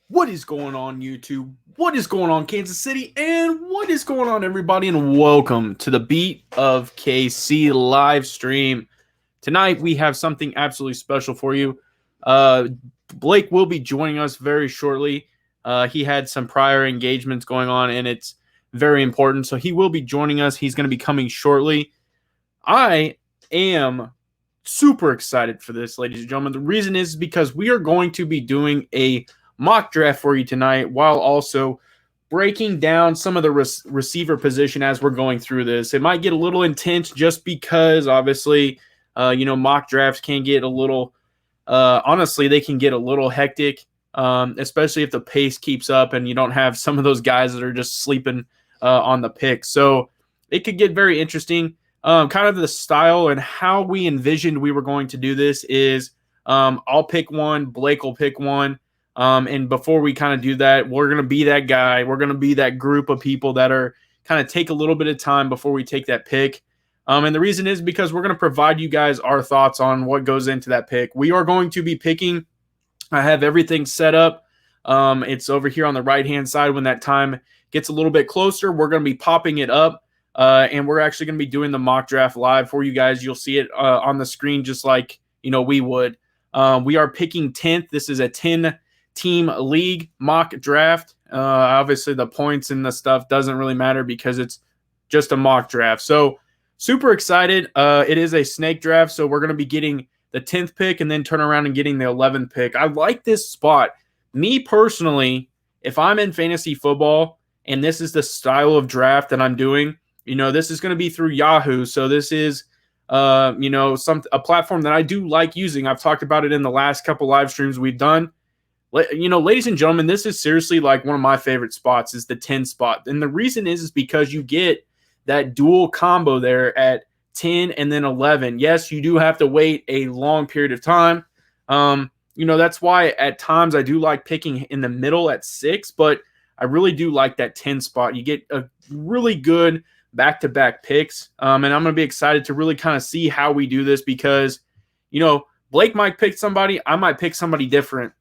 What is going on, YouTube? What is going on, Kansas City? And what is going on, everybody? And welcome to the Beat of KC live stream. Tonight, we have something absolutely special for you. Uh, Blake will be joining us very shortly. He had some prior engagements going on, and it's very important. So he will be joining us. He's going to be coming shortly. I am super excited for this, ladies and gentlemen. The reason is because we are going to be doing a mock draft for you tonight while also breaking down some of the receiver position as we're going through this. It might get a little intense just because, obviously, mock drafts can get a little, honestly, they can get a little hectic, especially if the pace keeps up and you don't have some of those guys that are just sleeping on the pick. So it could get very interesting. Kind of the style and how we envisioned we were going to do this is I'll pick one, Blake will pick one. And before we kind of do that, we're going to be that guy. We're going to be that group of people that are kind of take a little bit of time before we take that pick. And the reason is because we're going to provide you guys our thoughts on what goes into that pick. We are going to be picking. I have everything set up. It's over here on the right-hand side. When that time gets a little bit closer, we're going to be popping it up. And we're actually going to be doing the mock draft live for you guys. You'll see it on the screen just like, we would. We are picking 10th. This is a 10-team league mock draft. Obviously, the points and the stuff doesn't really matter because it's just a mock draft. So super excited. It is a snake draft, so we're going to be getting the 10th pick and then turn around and getting the 11th pick. I like this spot. Me personally, if I'm in fantasy football and this is the style of draft that I'm doing, this is going to be through Yahoo. So this is, a platform that I do like using. I've talked about it in the last couple live streams we've done. Ladies and gentlemen, this is seriously like one of my favorite spots is the 10 spot. And the reason is because you get that dual combo there at 10 and then 11. Yes, you do have to wait a long period of time. That's why at times I do like picking in the middle at 6, but I really do like that 10 spot. You get a really good back-to-back picks. And I'm going to be excited to really kind of see how we do this because, Blake might pick somebody. I might pick somebody different.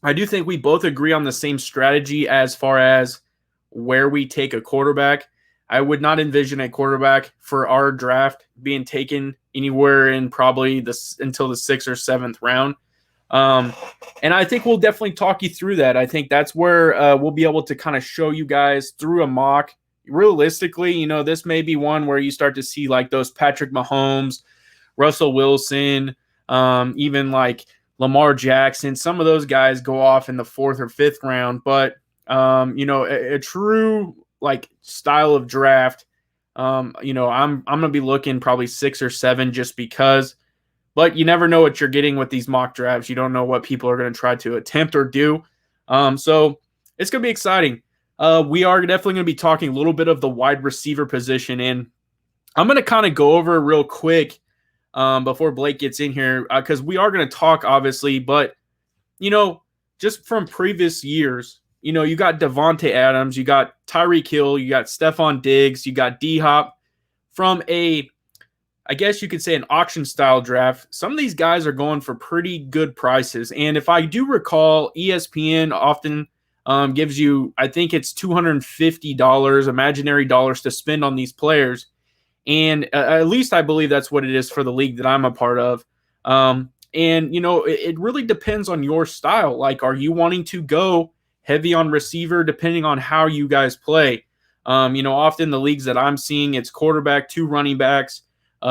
I do think we both agree on the same strategy as far as where we take a quarterback. I would not envision a quarterback for our draft being taken anywhere in probably until the 6th or 7th round. And I think we'll definitely talk you through that. I think that's where we'll be able to kind of show you guys through a mock. Realistically, this may be one where you start to see like those Patrick Mahomes, Russell Wilson, even like Lamar Jackson. Some of those guys go off in the 4th or 5th round, but a true like style of draft. I'm gonna be looking probably 6 or 7 just because. But you never know what you're getting with these mock drafts. You don't know what people are going to try to attempt or do. So it's going to be exciting. We are definitely going to be talking a little bit of the wide receiver position. And I'm going to kind of go over real quick before Blake gets in here because we are going to talk, obviously. But, just from previous years, you got Devonte Adams, you got Tyree Kill, you got Stephon Diggs, you got D-Hop. From I guess you could say an auction style draft, some of these guys are going for pretty good prices. And if I do recall, ESPN often gives you, I think it's $250 imaginary dollars to spend on these players. And at least I believe that's what it is for the league that I'm a part of. It really depends on your style. Like, are you wanting to go heavy on receiver depending on how you guys play? Often the leagues that I'm seeing, it's quarterback, 2 running backs.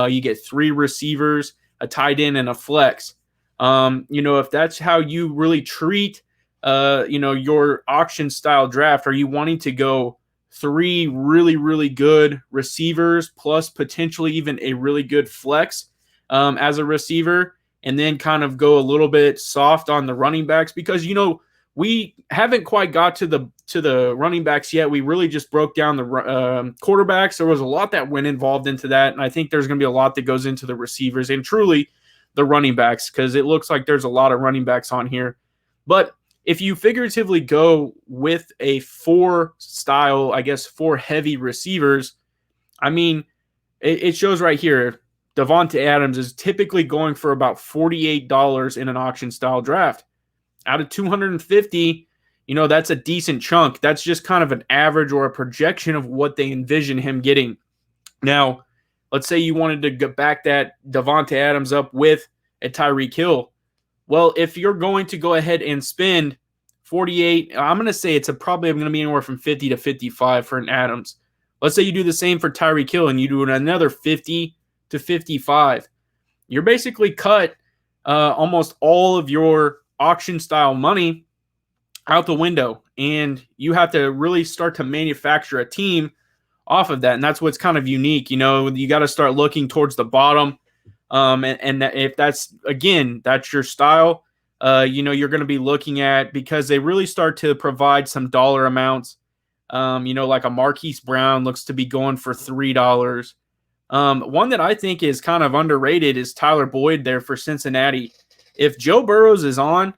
You get 3 receivers, a tight end, and a flex. If that's how you really treat, your auction style draft, are you wanting to go 3 really, really good receivers plus potentially even a really good flex as a receiver, and then kind of go a little bit soft on the running backs? Because, we haven't quite got to the running backs yet. We really just broke down the quarterbacks. There was a lot that went involved into that, and I think there's going to be a lot that goes into the receivers and truly the running backs because it looks like there's a lot of running backs on here. But if you figuratively go with a 4 style, I guess 4 heavy receivers, I mean, it shows right here. Devonte Adams is typically going for about $48 in an auction style draft. out of 250, that's a decent chunk. That's just kind of an average or a projection of what they envision him getting. Now, let's say you wanted to get back that Devonte Adams up with a Tyree Kill. Well, if you're going to go ahead and spend 48, I'm going to say it's probably going to be anywhere from 50 to 55 for an Adams. Let's say you do the same for Tyree Kill and you do another 50 to 55. You're basically cut almost all of your auction style money out the window, and you have to really start to manufacture a team off of that. And that's what's kind of unique. You got to start looking towards the bottom. And if that's your style, you're going to be looking at, because they really start to provide some dollar amounts. Like a Marquise Brown looks to be going for $3. One that I think is kind of underrated is Tyler Boyd there for Cincinnati. If Joe Burrows is on,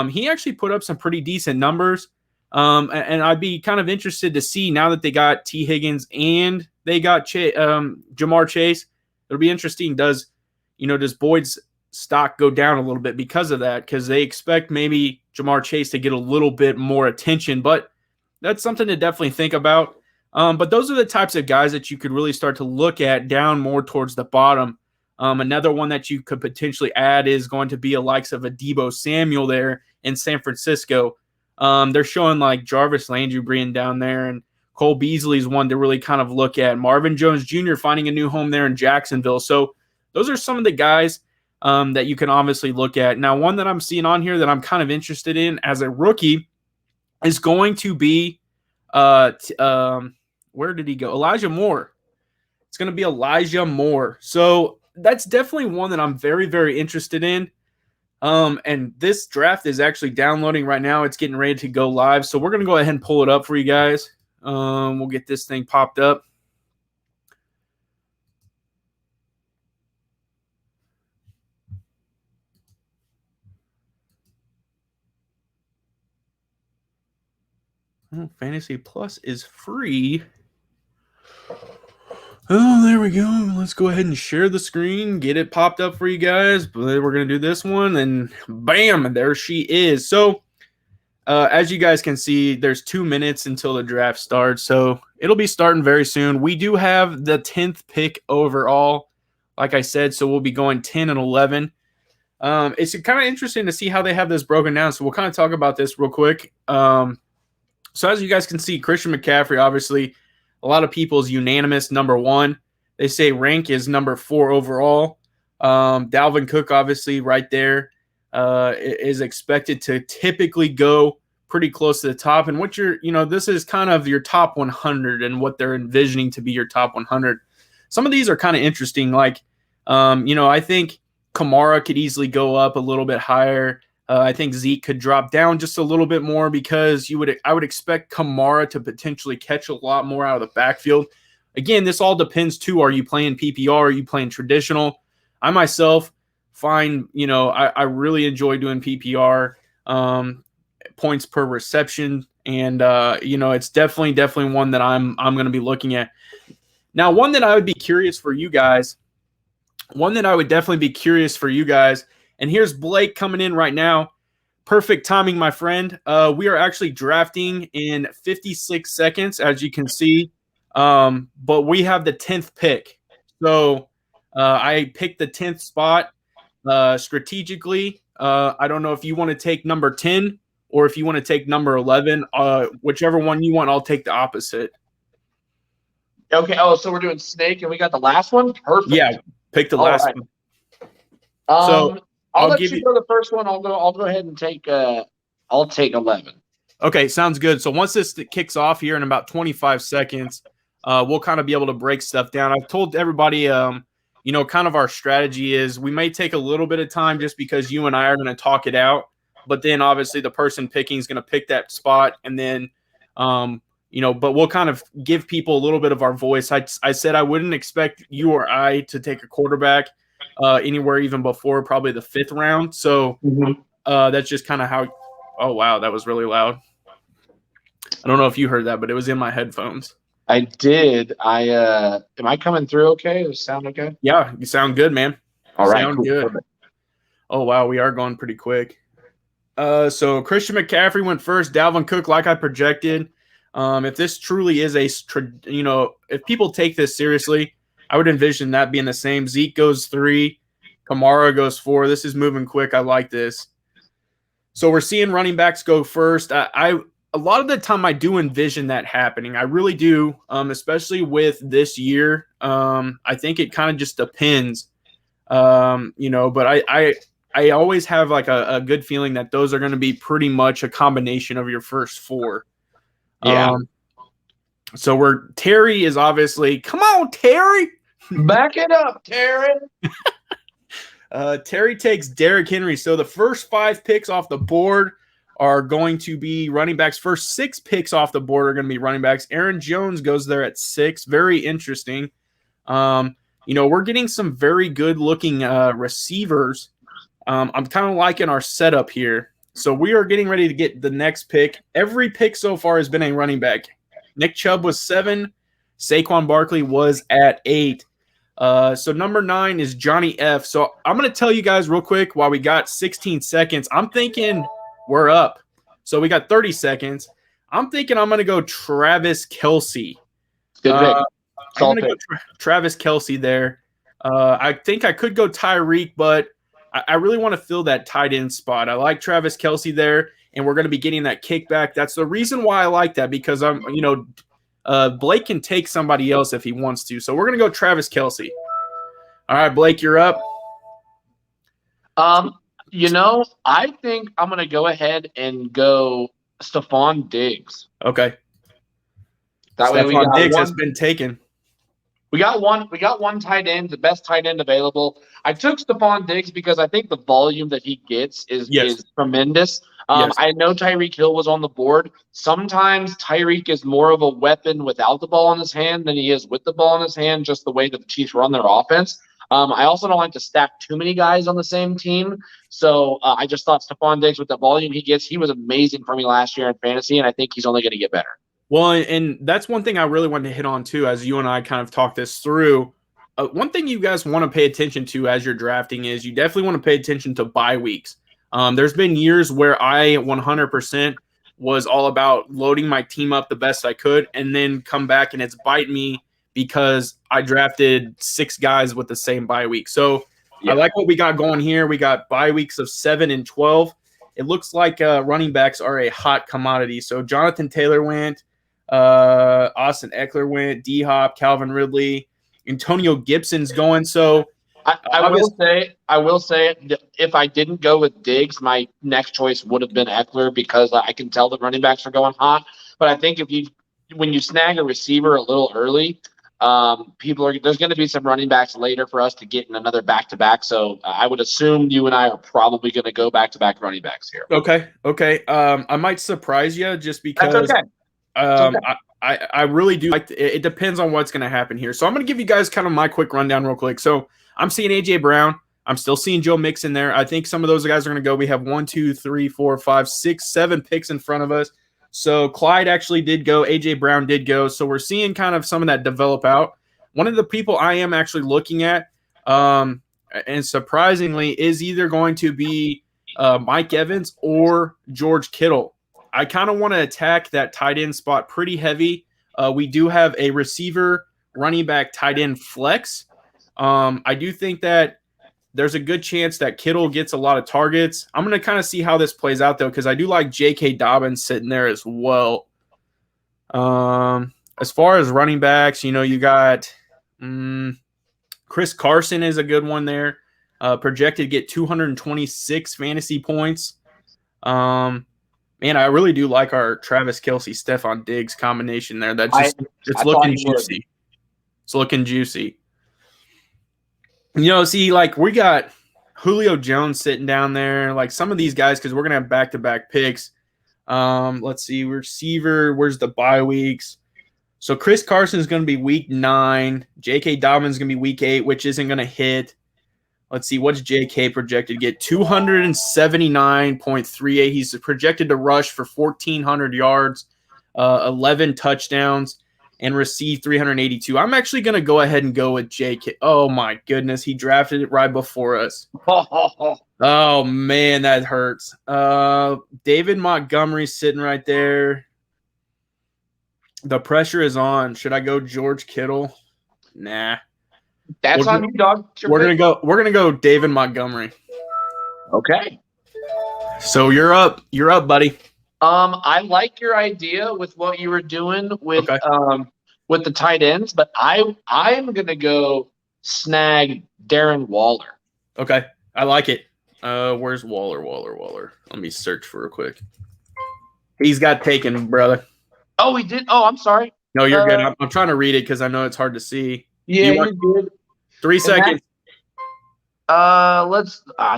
he actually put up some pretty decent numbers. And I'd be kind of interested to see, now that they got T. Higgins and they got Jamar Chase, it'll be interesting. Does Boyd's stock go down a little bit because of that? Because they expect maybe Jamar Chase to get a little bit more attention, but that's something to definitely think about. But those are the types of guys that you could really start to look at down more towards the bottom. Another one that you could potentially add is going to be a likes of a Deebo Samuel there in San Francisco. They're showing like Jarvis Landry being down there, and Cole Beasley's one to really kind of look at. Marvin Jones Jr. finding a new home there in Jacksonville. So those are some of the guys that you can obviously look at. Now, one that I'm seeing on here that I'm kind of interested in as a rookie is going to be where did he go? Elijah Moore. It's going to be Elijah Moore. So that's definitely one that I'm very, very interested in. And this draft is actually downloading right now. It's getting ready to go live. So we're going to go ahead and pull it up for you guys. We'll get this thing popped up. Oh, Fantasy Plus is free. Oh, there we go. Let's go ahead and share the screen, get it popped up for you guys. But we're going to do this one, and bam, there she is. So as you guys can see, there's 2 minutes until the draft starts. So it'll be starting very soon. We do have the 10th pick overall, like I said. So we'll be going 10 and 11. It's kind of interesting to see how they have this broken down. So we'll kind of talk about this real quick. So as you guys can see, Christian McCaffrey, obviously, a lot of people's unanimous number 1. They say rank is number 4 overall. Dalvin Cook, obviously, right there, is expected to typically go pretty close to the top. And what this is kind of your top 100 and what they're envisioning to be your top 100. Some of these are kind of interesting. Like, I think Kamara could easily go up a little bit higher. I think Zeke could drop down just a little bit more, because I would expect Kamara to potentially catch a lot more out of the backfield. Again, this all depends too. Are you playing PPR? Are you playing traditional? I myself find, I really enjoy doing PPR, points per reception. And, it's definitely one that I'm going to be looking at. Now, one that I would be curious for you guys, and here's Blake coming in right now. Perfect timing, my friend. We are actually drafting in 56 seconds, as you can see. But we have the 10th pick. So I picked the 10th spot strategically. I don't know if you want to take number 10 or if you want to take number 11. Whichever one you want, I'll take the opposite. Okay. Oh, so we're doing snake, and we got the last one? Perfect. Yeah, pick the last one. So I'll let you go the first one. I'll go ahead and take I'll take 11. Okay, sounds good. So once this kicks off here in about 25 seconds, we'll kind of be able to break stuff down. I've told everybody, kind of our strategy is we may take a little bit of time just because you and I are going to talk it out, but then obviously the person picking is going to pick that spot, and then, but we'll kind of give people a little bit of our voice. I said I wouldn't expect you or I to take a quarterback anywhere even before probably the 5th round. So that's just kind of how. Oh wow, that was really loud. I don't know if you heard that, but it was in my headphones. I did. Am I coming through okay? Does it sound okay? Yeah, you sound good, man. All right, sound cool. good. Perfect. Oh wow, we are going pretty quick. So Christian McCaffrey went first. Dalvin Cook, like I projected. If this truly is if people take this seriously, I would envision that being the same. Zeke goes 3, Kamara goes 4. This is moving quick. I like this. So we're seeing running backs go first. A lot of the time I do envision that happening. I really do, especially with this year. I think it kind of just depends, but I always have like a good feeling that those are going to be pretty much a combination of your first 4. Yeah. So Terry is obviously, come on, Terry. Back it up, Terry. Terry takes Derrick Henry. So the first 5 picks off the board are going to be running backs. First 6 picks off the board are going to be running backs. Aaron Jones goes there at 6. Very interesting. We're getting some very good-looking receivers. I'm kind of liking our setup here. So we are getting ready to get the next pick. Every pick so far has been a running back. Nick Chubb was 7. Saquon Barkley was at 8. So number 9 is Johnny F. So I'm going to tell you guys real quick while we got 16 seconds. I'm thinking we're up. So we got 30 seconds. I'm thinking I'm going to go Travis Kelce. Good pick. I'm going to go Travis Kelce there. I think I could go Tyreek, but I really want to fill that tight end spot. I like Travis Kelce there, and we're going to be getting that kickback. That's the reason why I like that, because Blake can take somebody else if he wants to. So we're going to go Travis Kelce. All right, Blake, you're up. I think I'm going to go ahead and go Stephon Diggs. Okay. That way Stephon Diggs has been taken. We got one tight end, the best tight end available. I took Stephon Diggs because I think the volume that he gets is tremendous. Yes. I know Tyree Kill was on the board. Sometimes Tyreek is more of a weapon without the ball in his hand than he is with the ball in his hand, just the way that the Chiefs run their offense. I also don't like to stack too many guys on the same team. So I just thought Stephon Diggs, with the volume he gets, he was amazing for me last year in fantasy, and I think he's only going to get better. Well, and that's one thing I really wanted to hit on, too, as you and I kind of talked this through. One thing you guys want to pay attention to as you're drafting is you definitely want to pay attention to bye weeks. There's been years where I 100% was all about loading my team up the best I could and then come back and it's bite me because I drafted 6 guys with the same bye week. So I like what we got going here. We got bye weeks of 7 and 12. It looks like running backs are a hot commodity. So Jonathan Taylor went. Austin Eckler went, D-Hop, Calvin Ridley, Antonio Gibson's going. So I will say if I didn't go with Diggs, my next choice would have been Eckler because I can tell the running backs are going hot. But I think when you snag a receiver a little early, there's going to be some running backs later for us to get in another back-to-back. So I would assume you and I are probably going to go back-to-back running backs here. Okay. I might surprise you just because. That's okay. I really do like it depends on what's going to happen here. So I'm going to give you guys kind of my quick rundown real quick. So I'm seeing AJ Brown. I'm still seeing Joe Mixon there. I think some of those guys are going to go. We have 1, 2, 3, 4, 5, 6, 7 picks in front of us. So Clyde actually did go. AJ Brown did go. So we're seeing kind of some of that develop out. One of the people I am actually looking at, and surprisingly, is either going to be Mike Evans or George Kittle. I kind of want to attack that tight end spot pretty heavy. We do have a receiver, running back, tight end flex. I do think that there's a good chance that Kittle gets a lot of targets. I'm going to kind of see how this plays out, though, because I do like J.K. Dobbins sitting there as well. As far as running backs, you got Chris Carson is a good one there. Projected to get 226 fantasy points. Man, I really do like our Travis Kelce, Stephon Diggs combination there. It's looking juicy. It's looking juicy. See, like we got Julio Jones sitting down there, like some of these guys, because we're gonna have back-to-back picks. Let's see, receiver. Where's the bye weeks? So Chris Carson is gonna be week 9. J.K. Dobbins is gonna be week 8, which isn't gonna hit. Let's see, what's J.K. projected to get? 279.38. He's projected to rush for 1,400 yards, 11 touchdowns, and receive 382. I'm actually going to go ahead and go with J.K. Oh, my goodness. He drafted it right before us. Oh man, that hurts. David Montgomery's sitting right there. The pressure is on. Should I go George Kittle? Nah. That's on you, dog. We're gonna go David Montgomery. Okay. So you're up. You're up, buddy. I like your idea with what you were doing with the tight ends, but I'm gonna go snag Darren Waller. Okay, I like it. Where's Waller? Let me search for real quick. He's got taken, brother. Oh, he did. Oh, I'm sorry. No, you're good. I'm trying to read it because I know it's hard to see. Yeah, you're good. 3 seconds.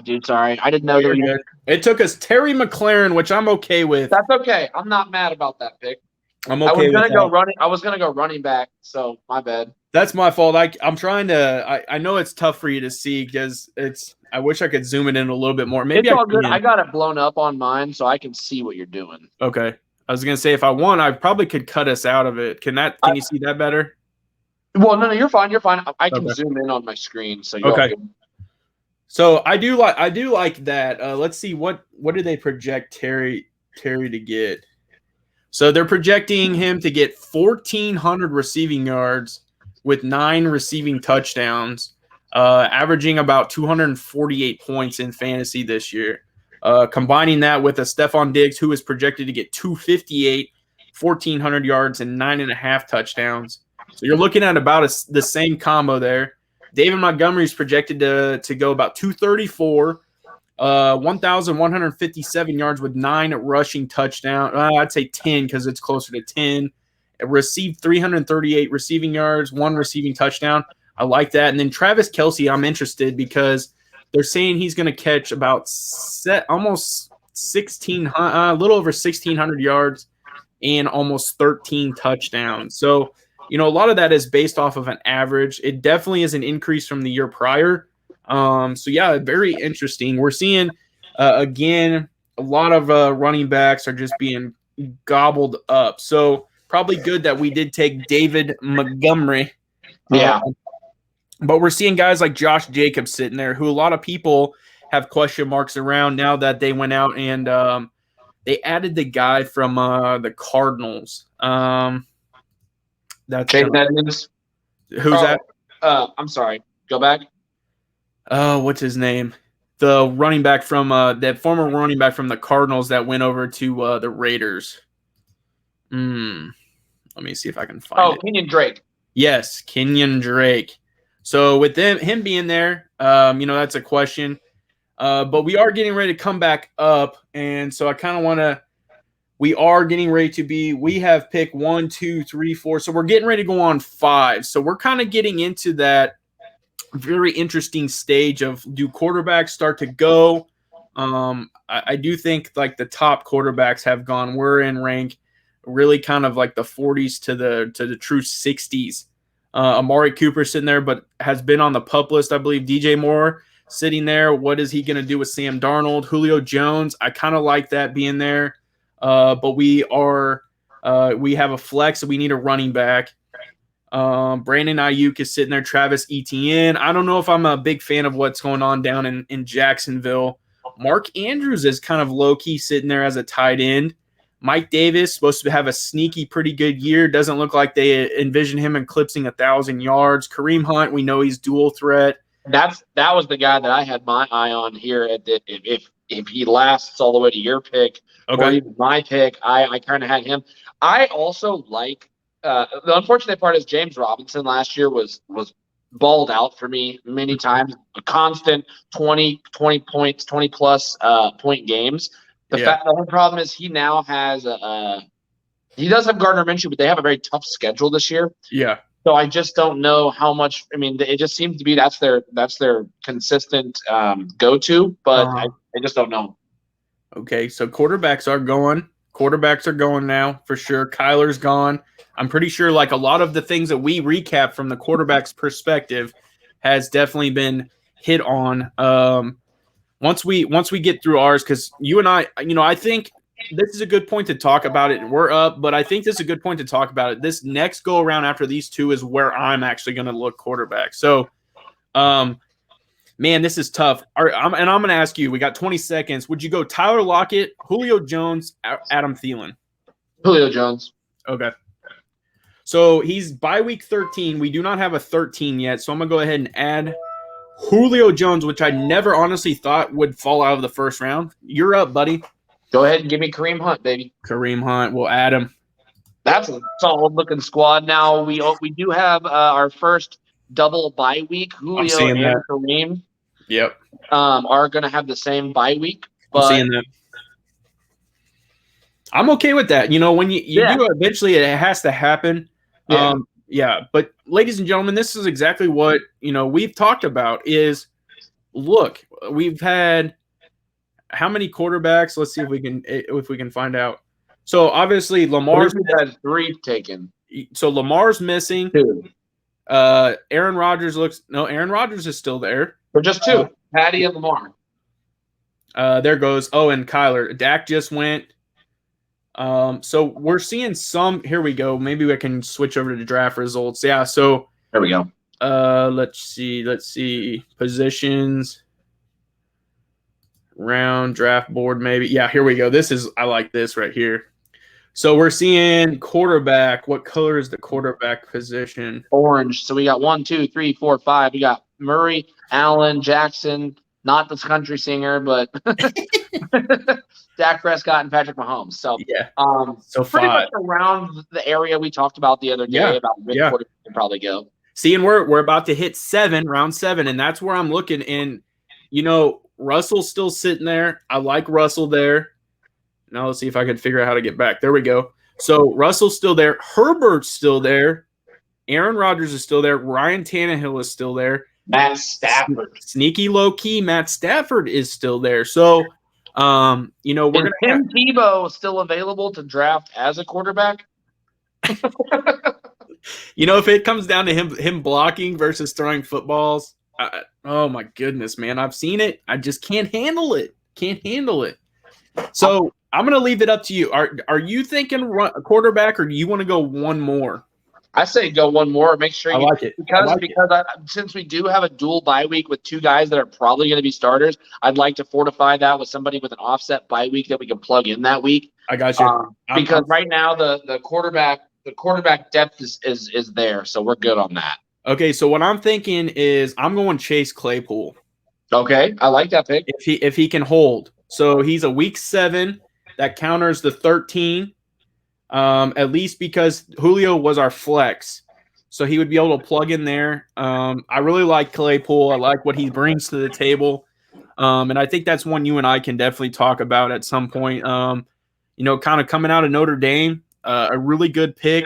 Dude, sorry. I didn't know you're good. It took us Terry McLaurin, which I'm okay with. That's okay. I'm not mad about that pick. I'm okay with that. I was gonna go running back, so my bad. That's my fault. I'm trying to. I know it's tough for you to see because it's. I wish I could zoom it in a little bit more. Maybe it's all good. I got it blown up on mine, so I can see what you're doing. Okay. I was gonna say if I won, I probably could cut us out of it. Can you see that better? Well, no, you're fine. You're fine. I can zoom in on my screen, so you're okay. So I do like that. Let's see what did they project Terry to get? So they're projecting him to get 1,400 receiving yards with 9 receiving touchdowns, averaging about 248 points in fantasy this year. Combining that with a Stephon Diggs who is projected to get 258, 1,400 yards, and 9.5 touchdowns. So you're looking at about the same combo there. David Montgomery is projected to go about 234, 1,157 yards with 9 rushing touchdowns. I'd say 10 because it's closer to 10. It received 338 receiving yards, 1 receiving touchdown. I like that. And then Travis Kelce, I'm interested because they're saying he's going to catch about almost 1,600, a little over 1,600 yards and almost 13 touchdowns. So, a lot of that is based off of an average. It definitely is an increase from the year prior. So, yeah, very interesting. We're seeing, again, a lot of running backs are just being gobbled up. So, probably good that we did take David Montgomery. Yeah. But we're seeing guys like Josh Jacobs sitting there who a lot of people have question marks around now that they went out and they added the guy from the Cardinals. That's Edmonds. Who's that? I'm sorry. Go back. What's his name? The running back from that former running back from the Cardinals that went over to the Raiders. Let me see if I can find it. Kenyon Drake. Yes, Kenyon Drake. So with him being there, that's a question. But we are getting ready to come back up, and so I kind of want to. We are getting ready to be. We have pick 1, 2, 3, 4. So we're getting ready to go on 5. So we're kind of getting into that very interesting stage of do quarterbacks start to go. I do think like the top quarterbacks have gone. We're in rank really kind of like the 40s to the true 60s. Amari Cooper sitting there, but has been on the PUP list, I believe. DJ Moore sitting there. What is he going to do with Sam Darnold? Julio Jones, I kind of like that being there. But we have a flex, so we need a running back. Brandon Ayuk is sitting there. Travis Etienne. I don't know if I'm a big fan of what's going on down in Jacksonville. Mark Andrews is kind of low-key sitting there as a tight end. Mike Davis supposed to have a sneaky, pretty good year. Doesn't look like they envision him eclipsing 1,000 yards. Kareem Hunt, we know he's dual threat. That was the guy that I had my eye on here. If he lasts all the way to your pick or even my pick, I kind of had him. I also like the unfortunate part is James Robinson last year was balled out for me many times. A constant 20 points, 20 plus point games. The only problem is he now has he does have Gardner Minshew, but they have a very tough schedule this year. Yeah. So I just don't know how much. I mean, it just seems to be that's their consistent go-to, but I just don't know. Okay, so quarterbacks are going. Quarterbacks are going now for sure. Kyler's gone. I'm pretty sure like a lot of the things that we recap from the quarterback's perspective has definitely been hit on. Once we get through ours, because you and I think this is a good point to talk about it. We're up, but I think this is a good point to talk about it. This next go around after these two is where I'm actually going to look quarterback. So, Man, this is tough. I'm going to ask you, we got 20 seconds. Would you go Tyler Lockett, Julio Jones, Adam Thielen? Julio Jones. Okay. So he's bye week 13. We do not have a 13 yet, so I'm going to go ahead and add Julio Jones, which I never honestly thought would fall out of the first round. You're up, buddy. Go ahead and give me Kareem Hunt, baby. Kareem Hunt. We'll add him. That's a solid-looking squad. Now, we do have our first double bye week. Julio and Kareem are going to have the same bye week. But I'm seeing that. I'm okay with that. You know, when you do eventually, it has to happen. But ladies and gentlemen, this is exactly what, we've talked about is, look, we've had how many quarterbacks? Let's see if we can find out. So obviously Lamar's had 3 taken. So Lamar's missing. 2. Aaron Rodgers is still there. Or just 2. Patty and Lamar. There goes. Oh, and Kyler. Dak just went. So we're seeing some. Here we go. Maybe we can switch over to the draft results. Yeah. So there we go. Let's see. Positions. Round draft board. Maybe. Yeah. Here we go. I like this right here. So we're seeing quarterback. What color is the quarterback position? Orange. So we got 1, 2, 3, 4, 5. We got Murray, Allen, Jackson. Not the country singer, but Dak Prescott and Patrick Mahomes. So so pretty much around the area we talked about the other day about which quarterback can probably go. See, and we're about to hit round 7, and that's where I'm looking. And Russell's still sitting there. I like Russell there. Now let's see if I can figure out how to get back. There we go. So Russell's still there. Herbert's still there. Aaron Rodgers is still there. Ryan Tannehill is still there. Matt Stafford. Sneaky low-key, Matt Stafford is still there. So, we're going to Tim Tebow still available to draft as a quarterback? If it comes down to him blocking versus throwing footballs, oh, my goodness, man. I've seen it. I just can't handle it. So, I'm going to leave it up to you. Are you thinking a quarterback, or do you want to go one more? I say go one more. Make sure I like it. Because since we do have a dual bye week with 2 guys that are probably going to be starters, I'd like to fortify that with somebody with an offset bye week that we can plug in that week. I got you. Because right now the quarterback depth is there, so we're good on that. Okay, so what I'm thinking is I'm going Chase Claypool. Okay, I like that pick. If he can hold. So he's a week 7. That counters the 13. At least because Julio was our flex. So he would be able to plug in there. I really like Claypool. I like what he brings to the table. And I think that's one you and I can definitely talk about at some point. Kind of coming out of Notre Dame, a really good pick.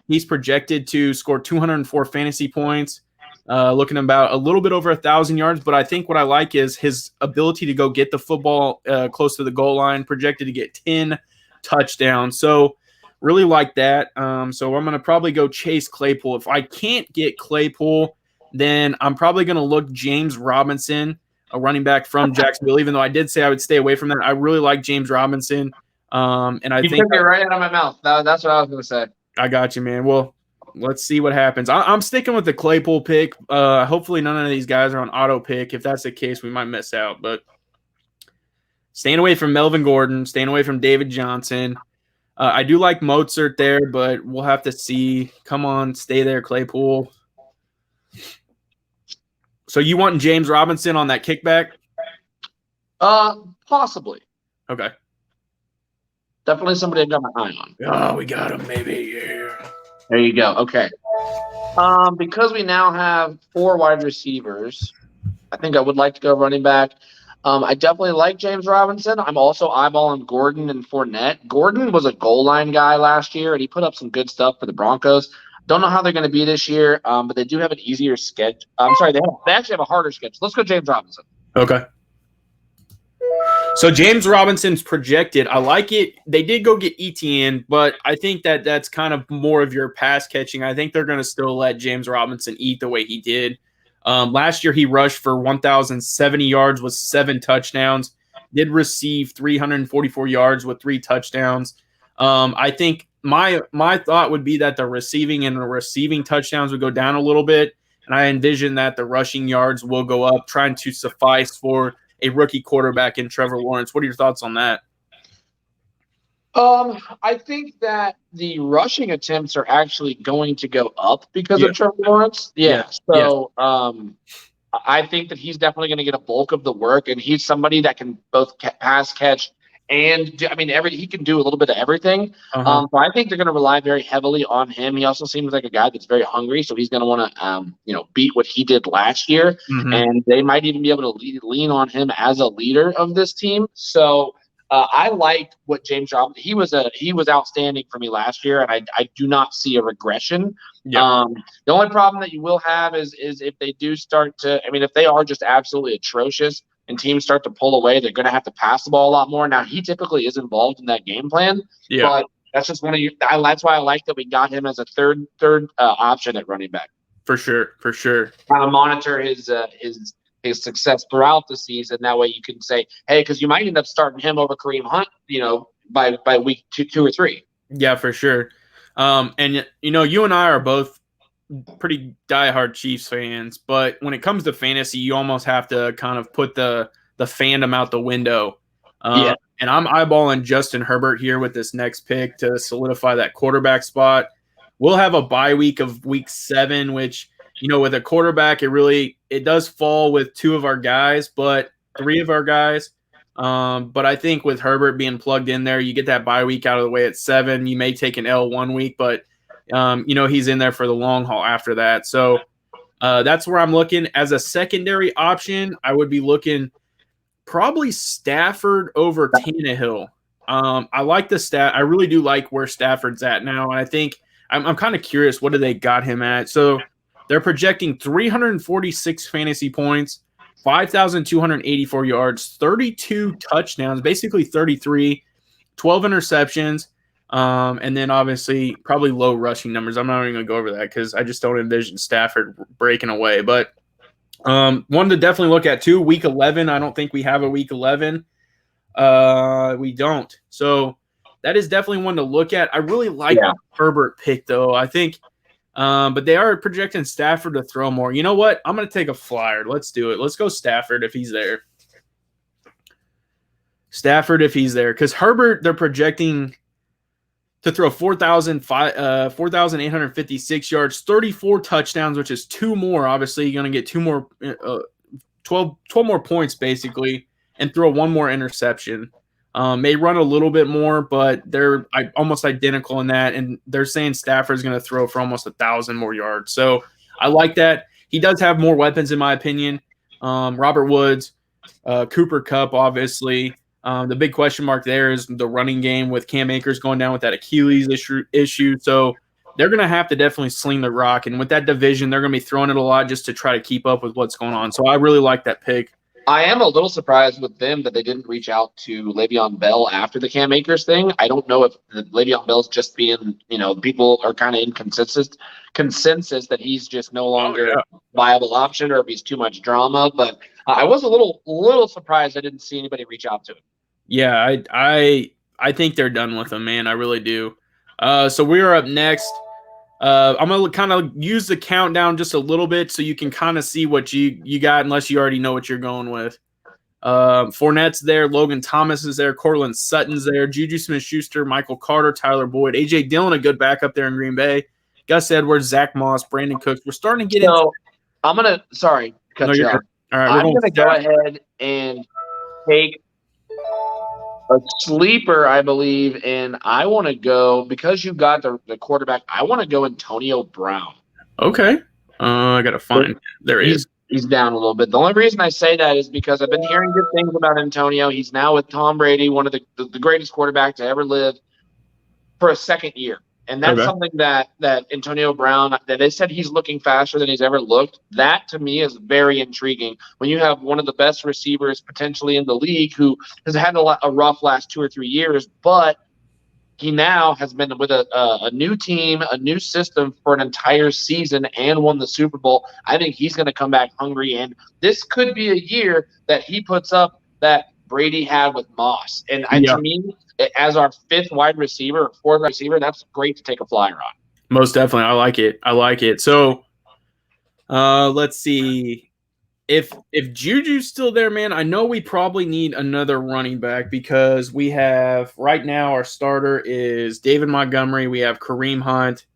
He's projected to score 204 fantasy points, looking about a little bit over 1,000 yards. But I think what I like is his ability to go get the football close to the goal line, projected to get 10 touchdowns. So really like that. So I'm going to probably go Chase Claypool. If I can't get Claypool, then I'm probably going to look James Robinson, a running back from Jacksonville, even though I did say I would stay away from that. I really like James Robinson. And I think took it right out of my mouth. That's what I was going to say. I got you, man. Well, let's see what happens. I'm sticking with the Claypool pick. Hopefully none of these guys are on auto pick. If that's the case, we might miss out. But staying away from Melvin Gordon, staying away from David Johnson. I do like Mozart there, but we'll have to see. Come on, stay there, Claypool. So you want James Robinson on that kickback? Possibly. Okay. Definitely somebody I've got my eye on. Oh, we got him, maybe. Yeah. There you go. Okay. Because we now have 4 wide receivers, I think I would like to go running back. I definitely like James Robinson. I'm also eyeballing Gordon and Fournette. Gordon was a goal line guy last year, and he put up some good stuff for the Broncos. Don't know how they're going to be this year, but they do have an easier schedule. I'm sorry, they actually have a harder schedule. Let's go James Robinson. Okay. So James Robinson's projected. I like it. They did go get ETN, but I think that's kind of more of your pass catching. I think they're going to still let James Robinson eat the way he did. Last year, he rushed for 1,070 yards with 7 touchdowns, did receive 344 yards with 3 touchdowns. I think my thought would be that the receiving touchdowns would go down a little bit, And I envision that the rushing yards will go up, trying to suffice for a rookie quarterback in Trevor Lawrence. What are your thoughts on that? I think that the rushing attempts are actually going to go up because Yeah. of Trevor Lawrence. Yeah. Yes. So, I think that he's definitely going to get a bulk of the work, and he's somebody that can both pass catch and do, I mean, he can do a little bit of everything. Uh-huh. So I think they're going to rely very heavily on him. He also seems like a guy that's very hungry, so he's going to want to, beat what he did last year, Mm-hmm. and they might even be able to lean on him as a leader of this team. So. I liked what James Robinson. He was outstanding for me last year, and I do not see a regression. Yeah. The only problem that you will have is if they do start to. I mean, if they are just absolutely atrocious and teams start to pull away, they're going to have to pass the ball a lot more. Now he typically is involved in that game plan, Yeah. but that's just one of you. That's why I like that we got him as a third option at running back. For sure. Kind of monitor his success throughout the season. That way you can say, hey, because you might end up starting him over Kareem Hunt, by week two or three. Yeah, for sure. And you and I are both pretty diehard Chiefs fans, but when it comes to fantasy, you almost have to kind of put the fandom out the window. Yeah. And I'm eyeballing Justin Herbert here with this next pick to solidify that quarterback spot. We'll have a bye week of week 7, which with a quarterback, it does fall with 2 of our guys, but 3 of our guys. But I think with Herbert being plugged in there, you get that bye week out of the way at 7. You may take an L 1 week, but he's in there for the long haul after that. So that's where I'm looking. As a secondary option, I would be looking probably Stafford over Tannehill. I like the stat. I really do like where Stafford's at now. And I think I'm kind of curious, what do they got him at? So they're projecting 346 fantasy points, 5,284 yards, 32 touchdowns, basically 33, 12 interceptions, and then obviously probably low rushing numbers. I'm not even going to go over that because I just don't envision Stafford breaking away. But one to definitely look at too, week 11. I don't think we have a week 11. We don't. So that is definitely one to look at. I really like the Herbert pick, though. I think but they are projecting Stafford to throw more. You know what? I'm going to take a flyer. Let's do it. Let's go Stafford if he's there. Because Herbert, they're projecting to throw 4,856 yards, 34 touchdowns, which is 2 more. Obviously, you're going to get 2 more, 12 more points basically, and throw 1 more interception. May run a little bit more, but they're almost identical in that. And they're saying Stafford's going to throw for almost 1,000 more yards. So I like that. He does have more weapons, in my opinion. Robert Woods, Cooper Kupp, obviously. The big question mark there is the running game with Cam Akers going down with that Achilles issue. So they're going to have to definitely sling the rock. And with that division, they're going to be throwing it a lot just to try to keep up with what's going on. So I really like that pick. I am a little surprised with them that they didn't reach out to Le'Veon Bell after the Cam Akers thing. I don't know if Le'Veon Bell's just being, people are kind of in consensus that he's just no longer a viable option, or if he's too much drama. But I was a little surprised I didn't see anybody reach out to him. Yeah, I think they're done with him, man. I really do. So we are up next. I'm going to kind of use the countdown just a little bit so you can kind of see what you got, unless you already know what you're going with. Fournette's there. Logan Thomas is there. Cortland Sutton's there. Juju Smith-Schuster, Michael Carter, Tyler Boyd, A.J. Dillon, a good backup there in Green Bay. Gus Edwards, Zach Moss, Brandon Cooks. We're starting to get into – I'm going to – sorry, cut you off. All right, I'm going to go ahead and take a sleeper, I believe, and I want to go, because you got the quarterback, I want to go Antonio Brown. Okay. I got to find – there he is. He's down a little bit. The only reason I say that is because I've been hearing good things about Antonio. He's now with Tom Brady, one of the greatest quarterbacks to ever live, for a second year. And that's something that Antonio Brown, that they said he's looking faster than he's ever looked. That, to me, is very intriguing. When you have one of the best receivers potentially in the league, who has had a rough last 2 or 3 years, but he now has been with a new team, a new system for an entire season, and won the Super Bowl. I think he's going to come back hungry, and this could be a year that he puts up that Brady had with Moss. And to me, as our 5th wide receiver or 4th receiver, that's great to take a flyer on. Most definitely. I like it. So Let's see. If Juju's still there, man, I know we probably need another running back because we have right now our starter is David Montgomery. We have Kareem Hunt.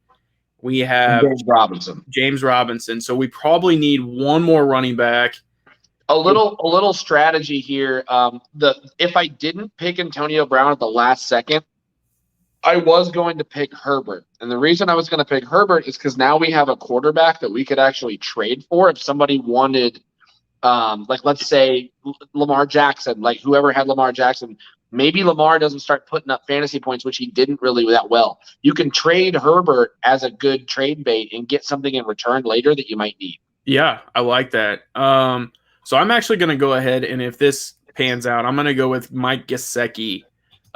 We have James Robinson. So we probably need one more running back. A little strategy here. If I didn't pick Antonio Brown at the last second, I was going to pick Herbert. And the reason I was going to pick Herbert is because now we have a quarterback that we could actually trade for if somebody wanted, like, let's say Lamar Jackson, like whoever had Lamar Jackson. Maybe Lamar doesn't start putting up fantasy points, which he didn't really that well. You can trade Herbert as a good trade bait and get something in return later that you might need. Yeah, I like that. So I'm actually going to go ahead, and if this pans out, I'm going to go with Mike Gesicki.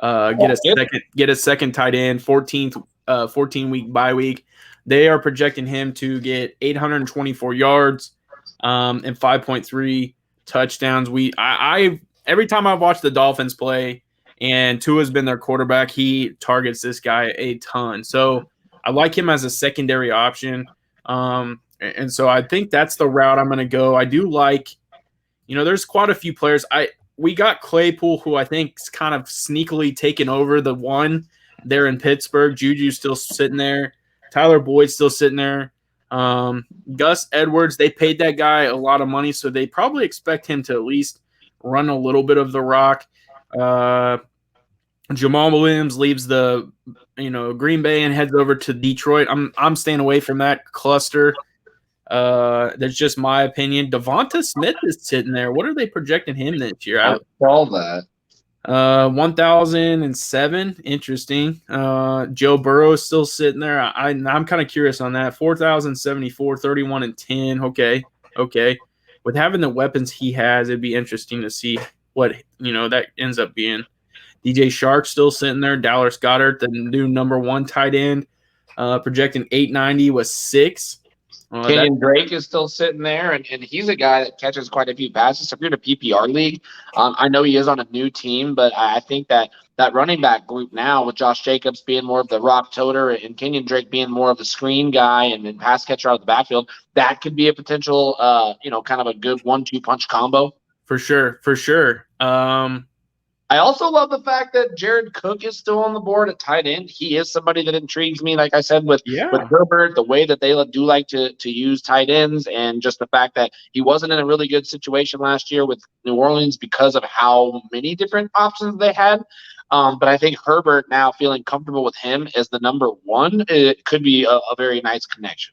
Get a second tight end, 14-week bye week. They are projecting him to get 824 yards and 5.3 touchdowns. I every time I've watched the Dolphins play and Tua's been their quarterback, he targets this guy a ton. So I like him as a secondary option. And so I think that's the route I'm going to go. I do like, there's quite a few players. We got Claypool, who I think's kind of sneakily taken over the one there in Pittsburgh. Juju's still sitting there. Tyler Boyd's still sitting there. Gus Edwards, they paid that guy a lot of money, so they probably expect him to at least run a little bit of the rock. Jamal Williams leaves the Green Bay and heads over to Detroit. I'm staying away from that cluster. That's just my opinion. Devonta Smith is sitting there. What are they projecting him this year? I saw that. 1,007. Interesting. Joe Burrow is still sitting there. I'm kind of curious on that. 4,074, 31-10. Okay. With having the weapons he has, it'd be interesting to see what that ends up being. DJ Shark still sitting there. Dallas Goedert, the new number one tight end, projecting 890 with 6. Kenyon Drake is still sitting there, and he's a guy that catches quite a few passes. So if you're in a PPR league, I know he is on a new team, but I think that running back group now, with Josh Jacobs being more of the rock toter and Kenyon Drake being more of the screen guy and pass catcher out of the backfield, that could be a potential, kind of a good 1-2 punch combo. For sure. I also love the fact that Jared Cook is still on the board at tight end. He is somebody that intrigues me, like I said, with Herbert, the way that they do like to use tight ends, and just the fact that he wasn't in a really good situation last year with New Orleans because of how many different options they had. But I think Herbert now feeling comfortable with him as the number one, it could be a very nice connection.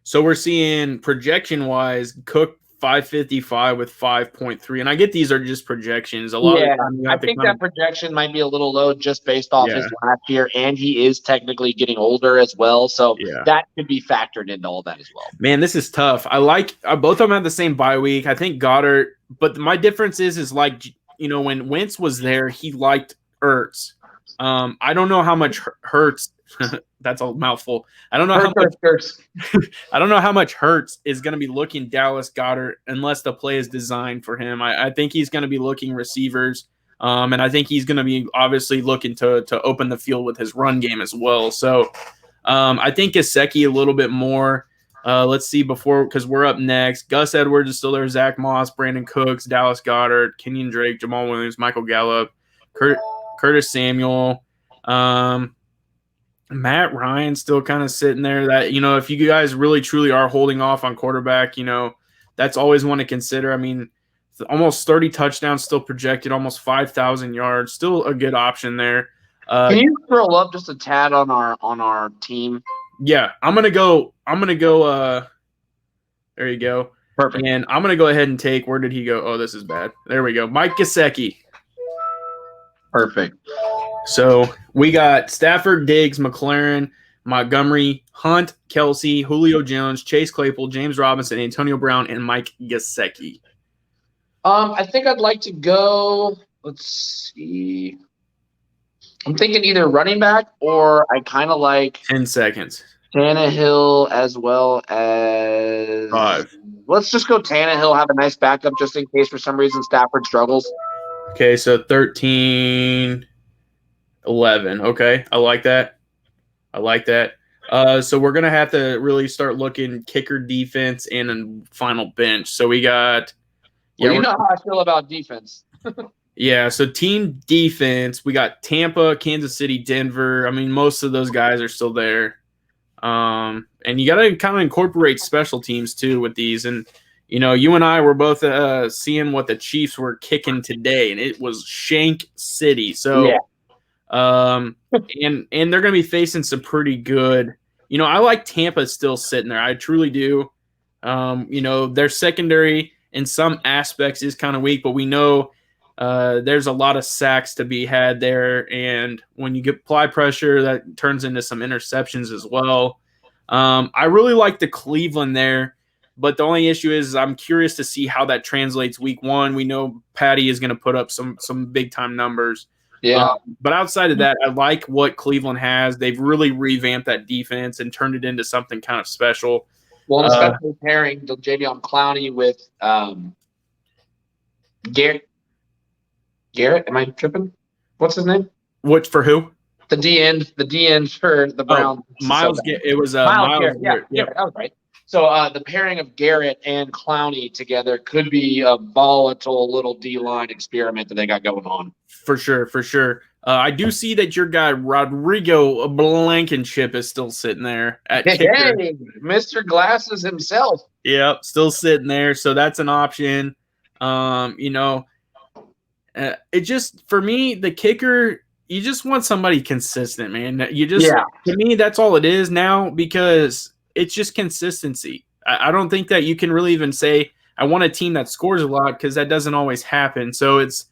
So we're seeing projection-wise, Cook 555 with 5.3, and I get these are just projections. A lot of time I think that projection might be a little low just based off his last year, and he is technically getting older as well, so that could be factored into all that as well. Man, this is tough. I like both of them have the same bye week. I think Goddard, but my difference is like when Wentz was there, he liked Ertz. I don't know how much Hurts. That's a mouthful. I don't know how much Hurts is going to be looking Dallas Goedert unless the play is designed for him. I think he's going to be looking receivers, and I think he's going to be obviously looking to open the field with his run game as well. So I think Gesicki a little bit more. Let's see because we're up next. Gus Edwards is still there. Zach Moss, Brandon Cooks, Dallas Goedert, Kenyon Drake, Jamal Williams, Michael Gallup, Curtis Samuel. Matt Ryan still kind of sitting there. That if you guys really truly are holding off on quarterback, that's always one to consider. I mean, almost 30 touchdowns still projected, almost 5,000 yards, still a good option there. Can you scroll up just a tad on our team? Yeah, I'm gonna go. There you go. Perfect. And I'm gonna go ahead and take. Where did he go? Oh, this is bad. There we go. Mike Gesicki. Perfect. So we got Stafford, Diggs, McLaurin, Montgomery, Hunt, Kelsey, Julio Jones, Chase Claypool, James Robinson, Antonio Brown, and Mike Gesicki. I think I'd like to go. Let's see. I'm thinking either running back or I kind of like 10 seconds. Tannehill as well as 5. Let's just go Tannehill. Have a nice backup just in case for some reason Stafford struggles. Okay, so 13. 11. Okay, I like that. So we're gonna have to really start looking kicker, defense, and then final bench. So we got Well, you know how I feel about defense. Yeah, so team defense, we got Tampa, Kansas City, Denver. I mean, most of those guys are still there. And you got to kind of incorporate special teams too with these. And, you and I were both seeing what the Chiefs were kicking today, and it was Shank City. So, Yeah. and they're going to be facing some pretty good. I like Tampa still sitting there. I truly do. Their secondary in some aspects is kind of weak, but we know there's a lot of sacks to be had there, and when you apply pressure, that turns into some interceptions as well. I really like the Cleveland there, but the only issue is I'm curious to see how that translates week one. We know Patty is going to put up some big time numbers. Yeah. But outside of that, I like what Cleveland has. They've really revamped that defense and turned it into something kind of special. Well, especially pairing Jadeveon Clowney with Garrett. Am I tripping? What's his name? What for who? The D end for the Browns. Miles. It was Miles Garrett. Garrett. Yeah, that was right. So the pairing of Garrett and Clowney together could be a volatile little D-line experiment that they got going on. For sure. I do see that your guy Rodrigo Blankenship is still sitting there at kicker. Hey, Mr. Glasses himself. Yep, still sitting there. So that's an option. It just, for me, the kicker, you just want somebody consistent, man. To me, that's all it is now, because it's just consistency. I don't think that you can really even say, I want a team that scores a lot, because that doesn't always happen. So it's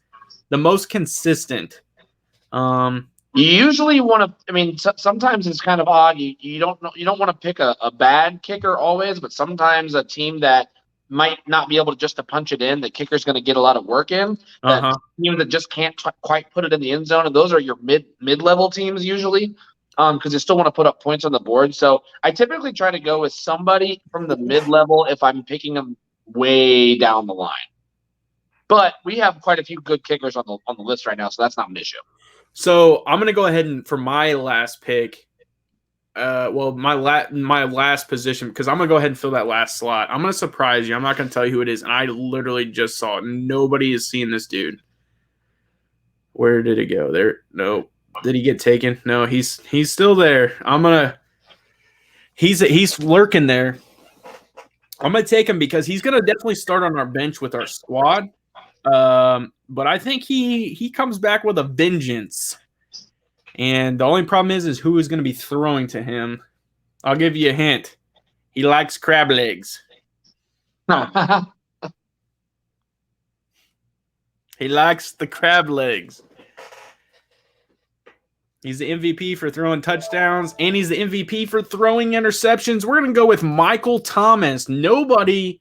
the most consistent. You usually want to, sometimes it's kind of odd. You don't want to pick a bad kicker always, but sometimes a team that might not be able to punch it in, the kicker's going to get a lot of work in. Team that just can't quite put it in the end zone, and those are your mid-level teams usually, because they still want to put up points on the board. So I typically try to go with somebody from the mid-level if I'm picking them way down the line. But we have quite a few good kickers on the list right now, so that's not an issue. So I'm going to go ahead and for my last pick, my last position, because I'm going to go ahead and fill that last slot. I'm going to surprise you. I'm not going to tell you who it is, and I literally just saw it. Nobody has seen this dude. Where did it go? There? No. Did he get taken? No, he's still there. He's lurking there. I'm going to take him because he's going to definitely start on our bench with our squad. But I think he comes back with a vengeance. And the only problem is who is going to be throwing to him. I'll give you a hint. He likes crab legs. He likes the crab legs. He's the MVP for throwing touchdowns, and he's the MVP for throwing interceptions. We're going to go with Michael Thomas. Everybody's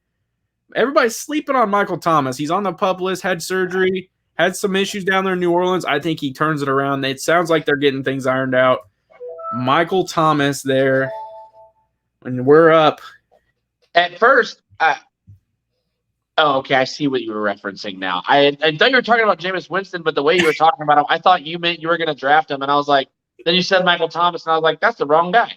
sleeping on Michael Thomas. He's on the PUP list, had surgery, had some issues down there in New Orleans. I think he turns it around. It sounds like they're getting things ironed out. Michael Thomas there. And we're up. At first, okay, I see what you were referencing now. I thought you were talking about Jameis Winston, but the way you were talking about him, I thought you meant you were going to draft him. And I was like, then you said Michael Thomas, and I was like, that's the wrong guy.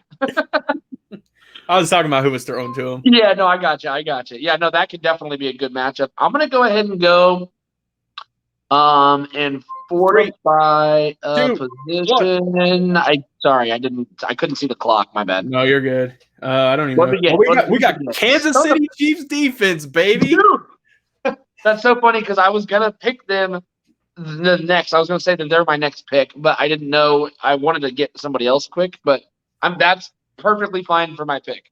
I was talking about who was thrown to him. Yeah, no, I got you. Yeah, no, that could definitely be a good matchup. I'm going to go ahead and go and fortify position. I couldn't see the clock. My bad. No, you're good. I don't even know. We got Kansas City Chiefs defense, baby. Dude, that's so funny because I was going to pick them the next. I was going to say that they're my next pick, but I didn't know. I wanted to get somebody else quick, but that's perfectly fine for my pick.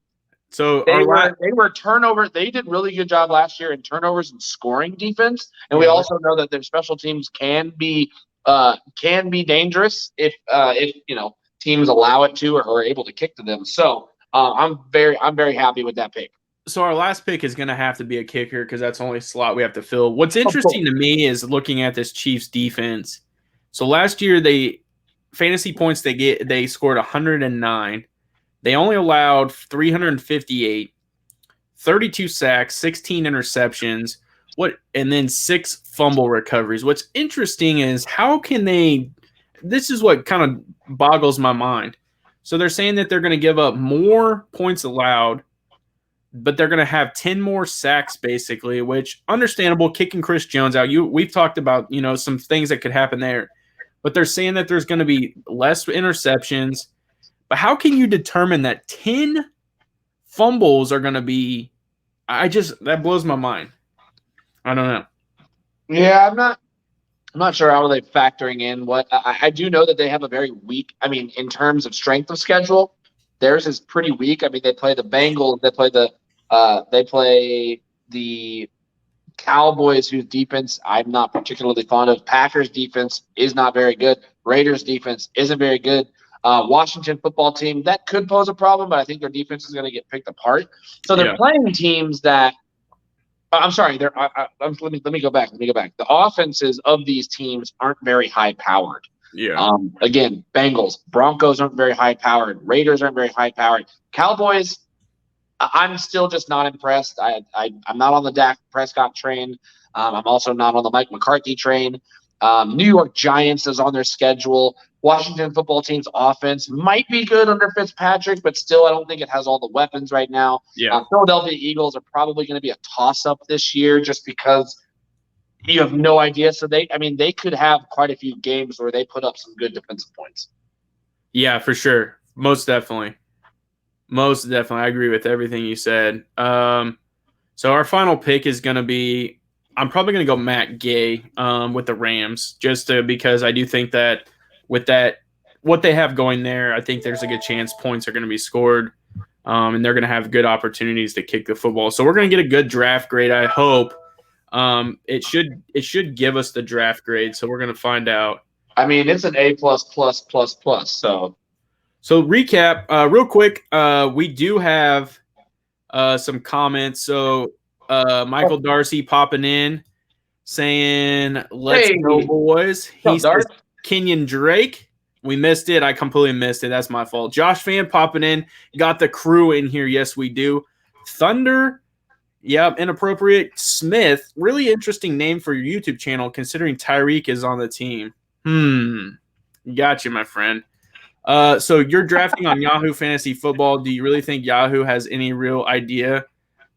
So they were turnover. They did really good job last year in turnovers and scoring defense, and we also know that their special teams can be dangerous if teams allow it to or are able to kick to them. So I'm very happy with that pick. So our last pick is going to have to be a kicker because that's the only slot we have to fill. What's interesting to me is looking at this Chiefs defense. So last year fantasy points they scored 109. They only allowed 358, 32 sacks, 16 interceptions, and then 6 fumble recoveries. What's interesting is how can they – this is what kind of boggles my mind. So they're saying that they're going to give up more points allowed, but they're going to have 10 more sacks basically, which understandable, kicking Chris Jones out. We've talked about, some things that could happen there. But they're saying that there's going to be less interceptions. But how can you determine that 10 fumbles are going to be that blows my mind. I don't know. Yeah, I'm not sure how they're factoring in what I do know that they have a very weak. I mean, in terms of strength of schedule, theirs is pretty weak. I mean, they play the Bengals, they play the Cowboys, whose defense I'm not particularly fond of. Packers defense is not very good. Raiders defense isn't very good. Washington football team, that could pose a problem, but I think their defense is going to get picked apart. So they're playing teams that. I'm sorry. Let me go back. The offenses of these teams aren't very high powered. Yeah. Again, Bengals, Broncos aren't very high powered. Raiders aren't very high powered. Cowboys, I'm still just not impressed. I'm not on the Dak Prescott train. I'm also not on the Mike McCarthy train. New York Giants is on their schedule. Washington football team's offense might be good under Fitzpatrick, but still I don't think it has all the weapons right now. Yeah. Philadelphia Eagles are probably going to be a toss-up this year just because you have no idea. So they could have quite a few games where they put up some good defensive points. Yeah, for sure. Most definitely. I agree with everything you said. So our final pick is going to be, I'm probably going to go Matt Gay with the Rams, because I do think that with that, what they have going there, I think there's a good chance points are going to be scored, and they're going to have good opportunities to kick the football. So we're going to get a good draft grade, I hope. It should give us the draft grade, so we're going to find out. I mean, it's an A+++++. So recap, real quick, we do have some comments. So Michael Darcy popping in saying, let's go, boys. He says Kenyon Drake. We missed it. I completely missed it. That's my fault. Josh Fan popping in. Got the crew in here. Yes, we do. Thunder. Yep, inappropriate. Smith. Really interesting name for your YouTube channel considering Tyreek is on the team. Gotcha, my friend. So you're drafting on Yahoo Fantasy Football. Do you really think Yahoo has any real idea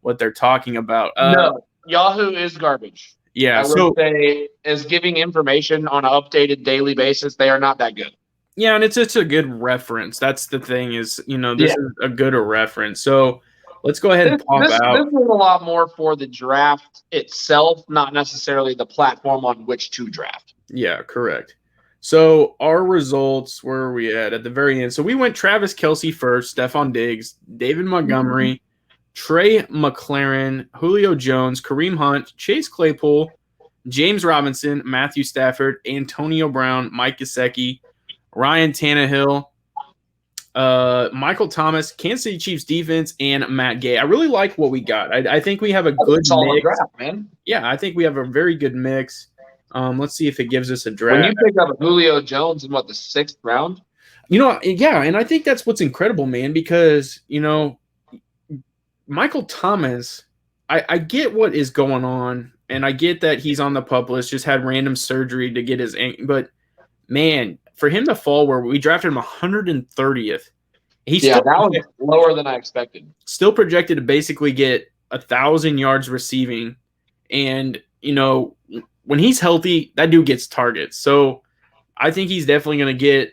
what they're talking about? No, Yahoo is garbage. Yeah, I would say is giving information on an updated daily basis. They are not that good. Yeah, and it's a good reference. That's the thing is, this is a good reference. So let's go ahead and pop out. This is a lot more for the draft itself, not necessarily the platform on which to draft. Yeah, correct. So our results, where are we at the very end? So we went Travis Kelce first, Stephon Diggs, David Montgomery, Trey McLaren, Julio Jones, Kareem Hunt, Chase Claypool, James Robinson, Matthew Stafford, Antonio Brown, Mike Gesicki, Ryan Tannehill, Michael Thomas, Kansas City Chiefs defense, and Matt Gay. I really like what we got. I think we have a good mix. Draft, man. Yeah, I think we have a very good mix. Let's see if it gives us a draft. When you pick up Julio Jones in the 6th round? Yeah, and I think that's what's incredible, man, because, Michael Thomas, I get what is going on, and I get that he's on the PUP list, just had random surgery to get his – but, man, for him to fall where we drafted him 130th, that was lower than I expected. Still projected to basically get 1,000 yards receiving, and, when he's healthy, that dude gets targets. So I think he's definitely going to get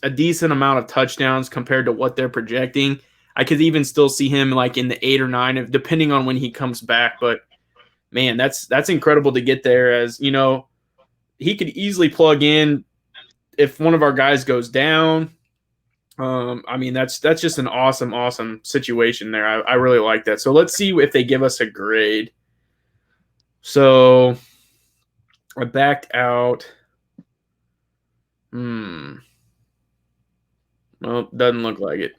a decent amount of touchdowns compared to what they're projecting. I could even still see him like in the 8 or 9, depending on when he comes back. But, man, that's incredible to get there as, he could easily plug in if one of our guys goes down. That's just an awesome situation there. I really like that. So let's see if they give us a grade. So I backed out. Well, doesn't look like it.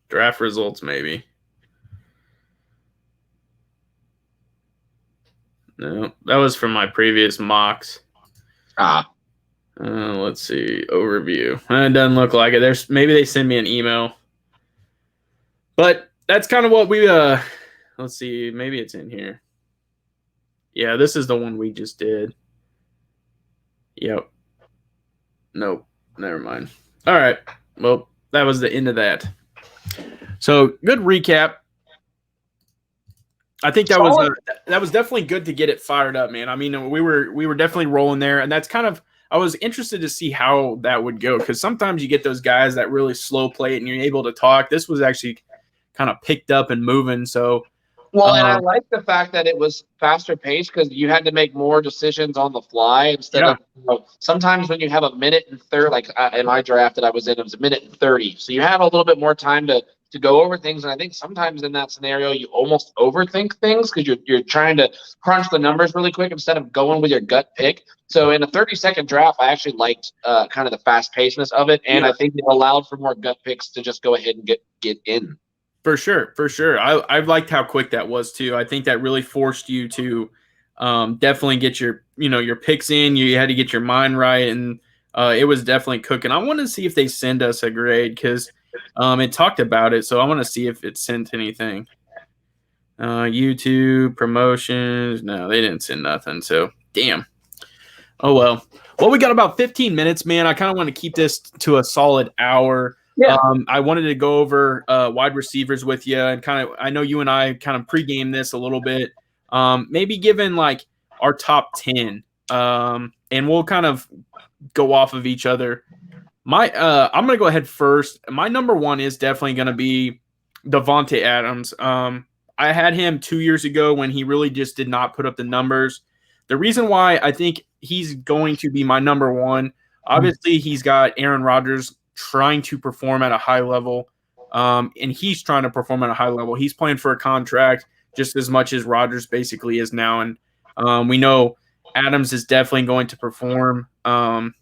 Draft results, maybe. No, that was from my previous mocks. Let's see. Overview. It doesn't look like it. Maybe they send me an email. But that's kind of what we let's see. Maybe it's in here. Yeah, this is the one we just did. Yep. Nope. Never mind. All right. Well, that was the end of that. So good recap. I think that was definitely good to get it fired up, man. I mean, we were definitely rolling there, and that's kind of I was interested to see how that would go because sometimes you get those guys that really slow play it and you're able to talk. This was actually kind of picked up and moving. So, well, and I like the fact that it was faster paced because you had to make more decisions on the fly instead of sometimes when you have a minute and 30, like in my draft that I was in, it was a minute and 30. So you had a little bit more time to go over things. And I think sometimes in that scenario, you almost overthink things because you're trying to crunch the numbers really quick instead of going with your gut pick. So in a 30-second draft, I actually liked kind of the fast pacedness of it. And I think it allowed for more gut picks to just go ahead and get in. For sure. I liked how quick that was too. I think that really forced you to definitely get your picks in. You had to get your mind right, and it was definitely cooking. I want to see if they send us a grade because it talked about it, so I want to see if it sent anything. YouTube promotions, no, they didn't send nothing. So damn. Oh well. Well, we got about 15 minutes, man. I kind of want to keep this to a solid hour. Yeah. I wanted to go over wide receivers with you and kind of, I know you and I kind of pregame this a little bit, maybe given like our top 10, and we'll kind of go off of each other. I'm going to go ahead first. My number one is definitely going to be Devonte Adams. I had him 2 years ago when he really just did not put up the numbers. The reason why I think he's going to be my number one, obviously he's got Aaron Rodgers trying to perform at a high level, and he's trying to perform at a high level. He's playing for a contract just as much as Rodgers basically is now, and we know Adams is definitely going to perform, and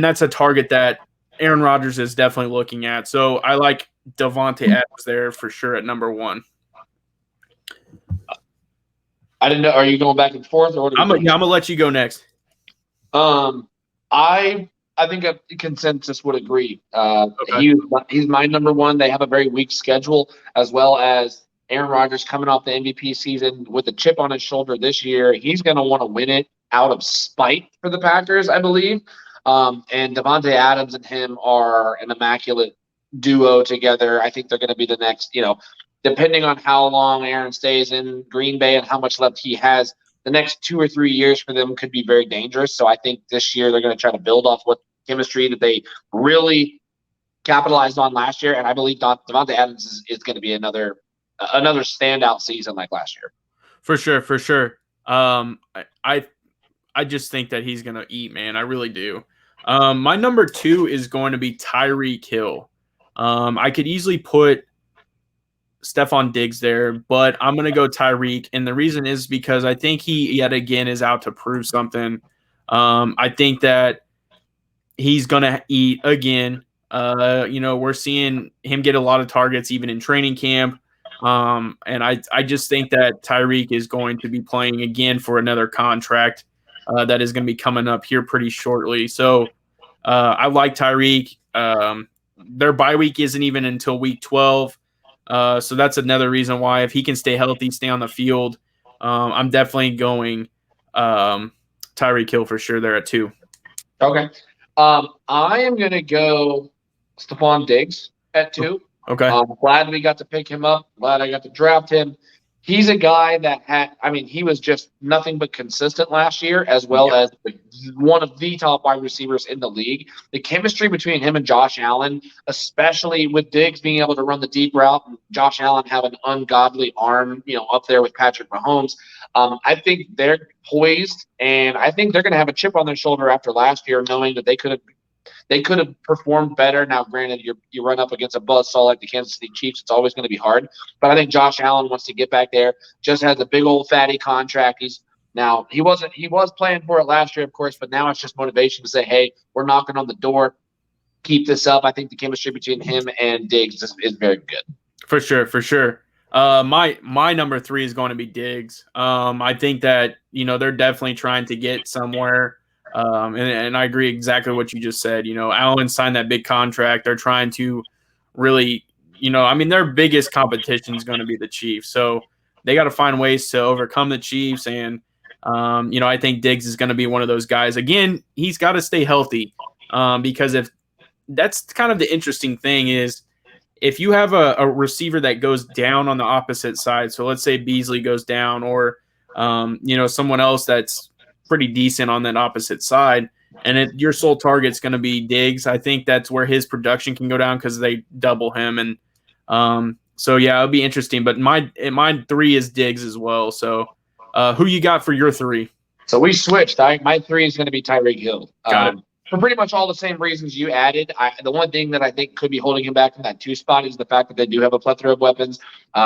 that's a target that Aaron Rodgers is definitely looking at. So I like Devonte Adams there for sure at number one. I didn't know. Are you going back and forth, or I'm gonna let you go next. I think a consensus would agree. Okay. He's my number one. They have a very weak schedule, as well as Aaron Rodgers coming off the MVP season with a chip on his shoulder this year. He's going to want to win it out of spite for the Packers, I believe. And Devonte Adams and him are an immaculate duo together. I think they're going to be the next, depending on how long Aaron stays in Green Bay and how much left he has, the next 2 or 3 years for them could be very dangerous. So I think this year they're going to try to build off what chemistry that they really capitalized on last year. And I believe Devonte Adams is going to be another standout season like last year. For sure. I just think that he's going to eat, man. I really do. My number two is going to be Tyree Kill. I could easily put Stephon Diggs there, but I'm going to go Tyreek. And the reason is because I think he yet again is out to prove something. I think that he's going to eat again. We're seeing him get a lot of targets even in training camp. And I just think that Tyreek is going to be playing again for another contract that is going to be coming up here pretty shortly. So I like Tyreek. Their bye week isn't even until week 12. So that's another reason why if he can stay healthy, stay on the field, I'm definitely going Tyree Kill for sure there at 2. Okay. I am going to go Stephon Diggs at 2. Okay. Glad we got to pick him up. Glad I got to draft him. He's a guy that he was just nothing but consistent last year, as well as one of the top wide receivers in the league. The chemistry between him and Josh Allen, especially with Diggs being able to run the deep route, and Josh Allen have an ungodly arm, up there with Patrick Mahomes. I think they're poised, and I think they're going to have a chip on their shoulder after last year, knowing that they could have performed better. Now, granted, you run up against a buzzsaw like the Kansas City Chiefs. It's always going to be hard. But I think Josh Allen wants to get back there. Just has a big old fatty contract. He was playing for it last year, of course, but now it's just motivation to say, hey, we're knocking on the door. Keep this up. I think the chemistry between him and Diggs is very good. For sure. My number 3 is going to be Diggs. I think that, they're definitely trying to get somewhere. And I agree exactly what you just said. Allen signed that big contract. They're trying to really, their biggest competition is going to be the Chiefs. So they got to find ways to overcome the Chiefs. And, I think Diggs is going to be one of those guys. Again, he's got to stay healthy because if that's kind of the interesting thing is if you have a receiver that goes down on the opposite side, so let's say Beasley goes down or, someone else that's pretty decent on that opposite side, and your sole target's going to be Diggs, I think that's where his production can go down because they double him. And so, yeah, it'll be interesting. But my 3 is Diggs as well. So who you got for your 3? So we switched. My 3 is going to be Tyree Kill. Got it. For pretty much all the same reasons you added. The one thing that I think could be holding him back from that 2 spot is the fact that they do have a plethora of weapons.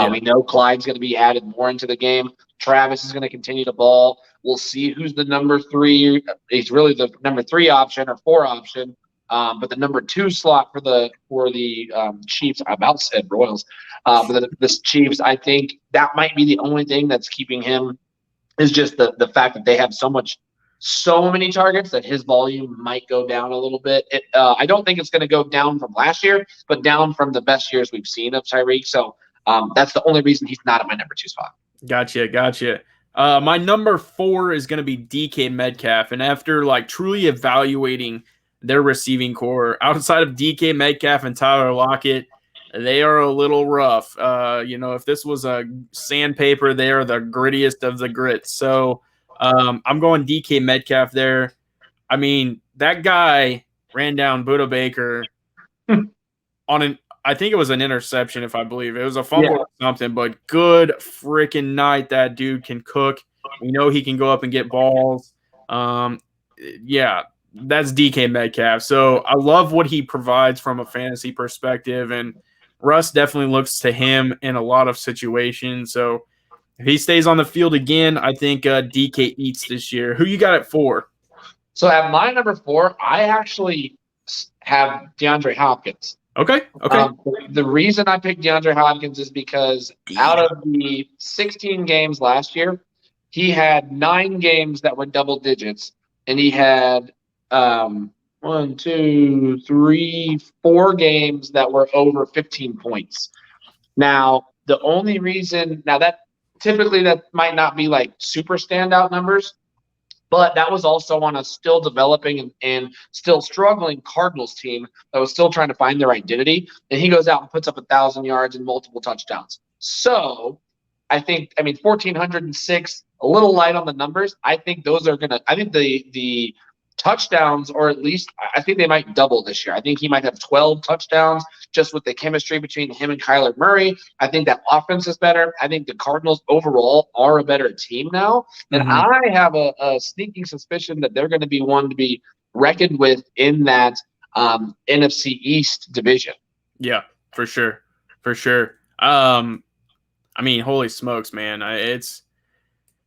We know Clyde's going to be added more into the game. Travis is going to continue to ball. We'll see who's the number 3. He's really the number 3 option or 4 option. But the number 2 slot for the Chiefs, I about said Royals, but the Chiefs, I think that might be the only thing that's keeping him is just the fact that they have so many targets that his volume might go down a little bit. I don't think it's going to go down from last year, but down from the best years we've seen of Tyreek. So that's the only reason he's not at my number 2 spot. Gotcha. My number 4 is going to be DK Metcalf. And after truly evaluating their receiving core outside of DK Metcalf and Tyler Lockett, they are a little rough. If this was a sandpaper, they are the grittiest of the grits. So I'm going DK Metcalf there. I mean, that guy ran down Buda Baker I think it was an interception, if I believe it was a fumble or something, but good freaking night. That dude can cook. We know he can go up and get balls. That's DK Metcalf. So I love what he provides from a fantasy perspective, and Russ definitely looks to him in a lot of situations. So if he stays on the field again, I think DK eats this year. Who you got at 4? So at my number 4, I actually have DeAndre Hopkins. Okay. The reason I picked DeAndre Hopkins is because out of the 16 games last year, he had 9 games that were double digits, and he had 4 games that were over 15 points. Now, the only reason that typically that might not be super standout numbers, but that was also on a still developing and still struggling Cardinals team that was still trying to find their identity. And he goes out and puts up 1,000 yards and multiple touchdowns. So I think, 1,406, a little light on the numbers. I think those are going to – I think the touchdowns, or at least I think they might double this year. I think he might have 12 touchdowns just with the chemistry between him and Kyler Murray. I think that offense is better. I think the Cardinals overall are a better team now. And I have a sneaking suspicion that they're going to be one to be reckoned with in that NFC East division. Yeah, for sure. Holy smokes, man.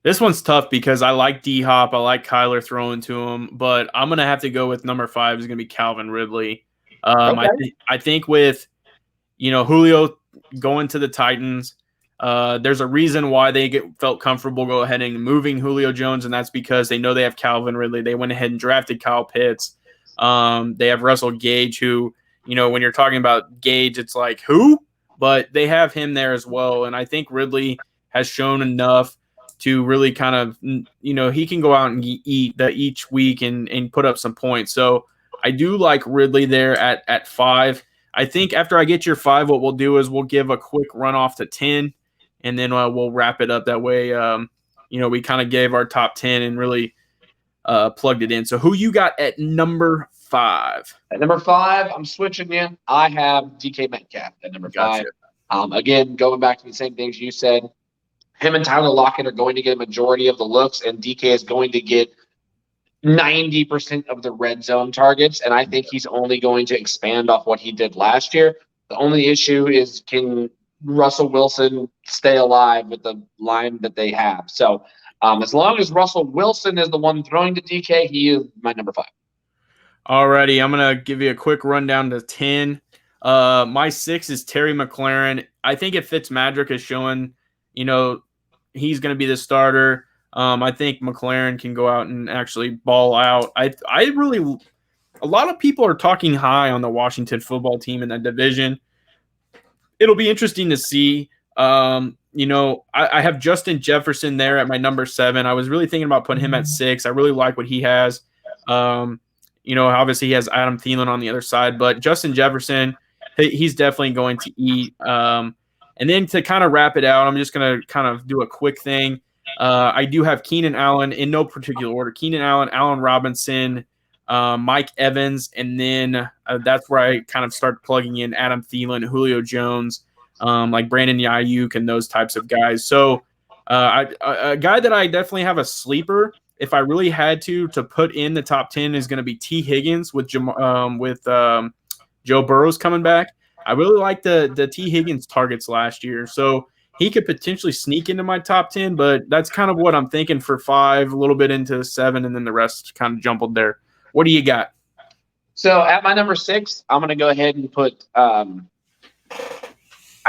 This one's tough because I like D-Hop. I like Kyler throwing to him, but I'm going to have to go with number 5 is going to be Calvin Ridley. I think with, Julio going to the Titans, there's a reason why they felt comfortable go ahead and moving Julio Jones, and that's because they know they have Calvin Ridley. They went ahead and drafted Kyle Pitts. They have Russell Gage, who, when you're talking about Gage, it's like, who? But they have him there as well, and I think Ridley has shown enough to really kind of, he can go out and eat each week and put up some points. So I do like Ridley there at 5. I think after I get your 5, what we'll do is we'll give a quick run off to 10, and then we'll wrap it up. That way, we kind of gave our top 10 and really plugged it in. So who you got at number 5? At number 5, I'm switching in. I have DK Metcalf at number 5. Again, going back to the same things you said, him and Tyler Lockett are going to get a majority of the looks, and DK is going to get 90% of the red zone targets, and I think he's only going to expand off what he did last year. The only issue is, can Russell Wilson stay alive with the line that they have? So as long as Russell Wilson is the one throwing to DK, he is my number 5. Alrighty, I'm going to give you a quick rundown to 10. My 6 is Terry McLaurin. I think if Fitzmagic is showing, he's going to be the starter. I think McLaurin can go out and actually ball out. A lot of people are talking high on the Washington football team in that division. It'll be interesting to see. I have Justin Jefferson there at my number 7. I was really thinking about putting him at 6. I really like what he has. Obviously he has Adam Thielen on the other side, but Justin Jefferson, he's definitely going to eat. And then to kind of wrap it out, I'm just going to kind of do a quick thing. I do have Keenan Allen in no particular order. Keenan Allen, Allen Robinson, Mike Evans, and then that's where I kind of start plugging in Adam Thielen, Julio Jones, like Brandon Ayuk and those types of guys. So a guy that I definitely have a sleeper, if I really had to put in the top 10, is going to be T. Higgins with Joe Burrow's coming back. I really like the T. Higgins targets last year, so he could potentially sneak into my top 10, but that's kind of what I'm thinking for 5, a little bit into 7, and then the rest kind of jumbled there. What do you got? So at my number 6, I'm going to go ahead and put I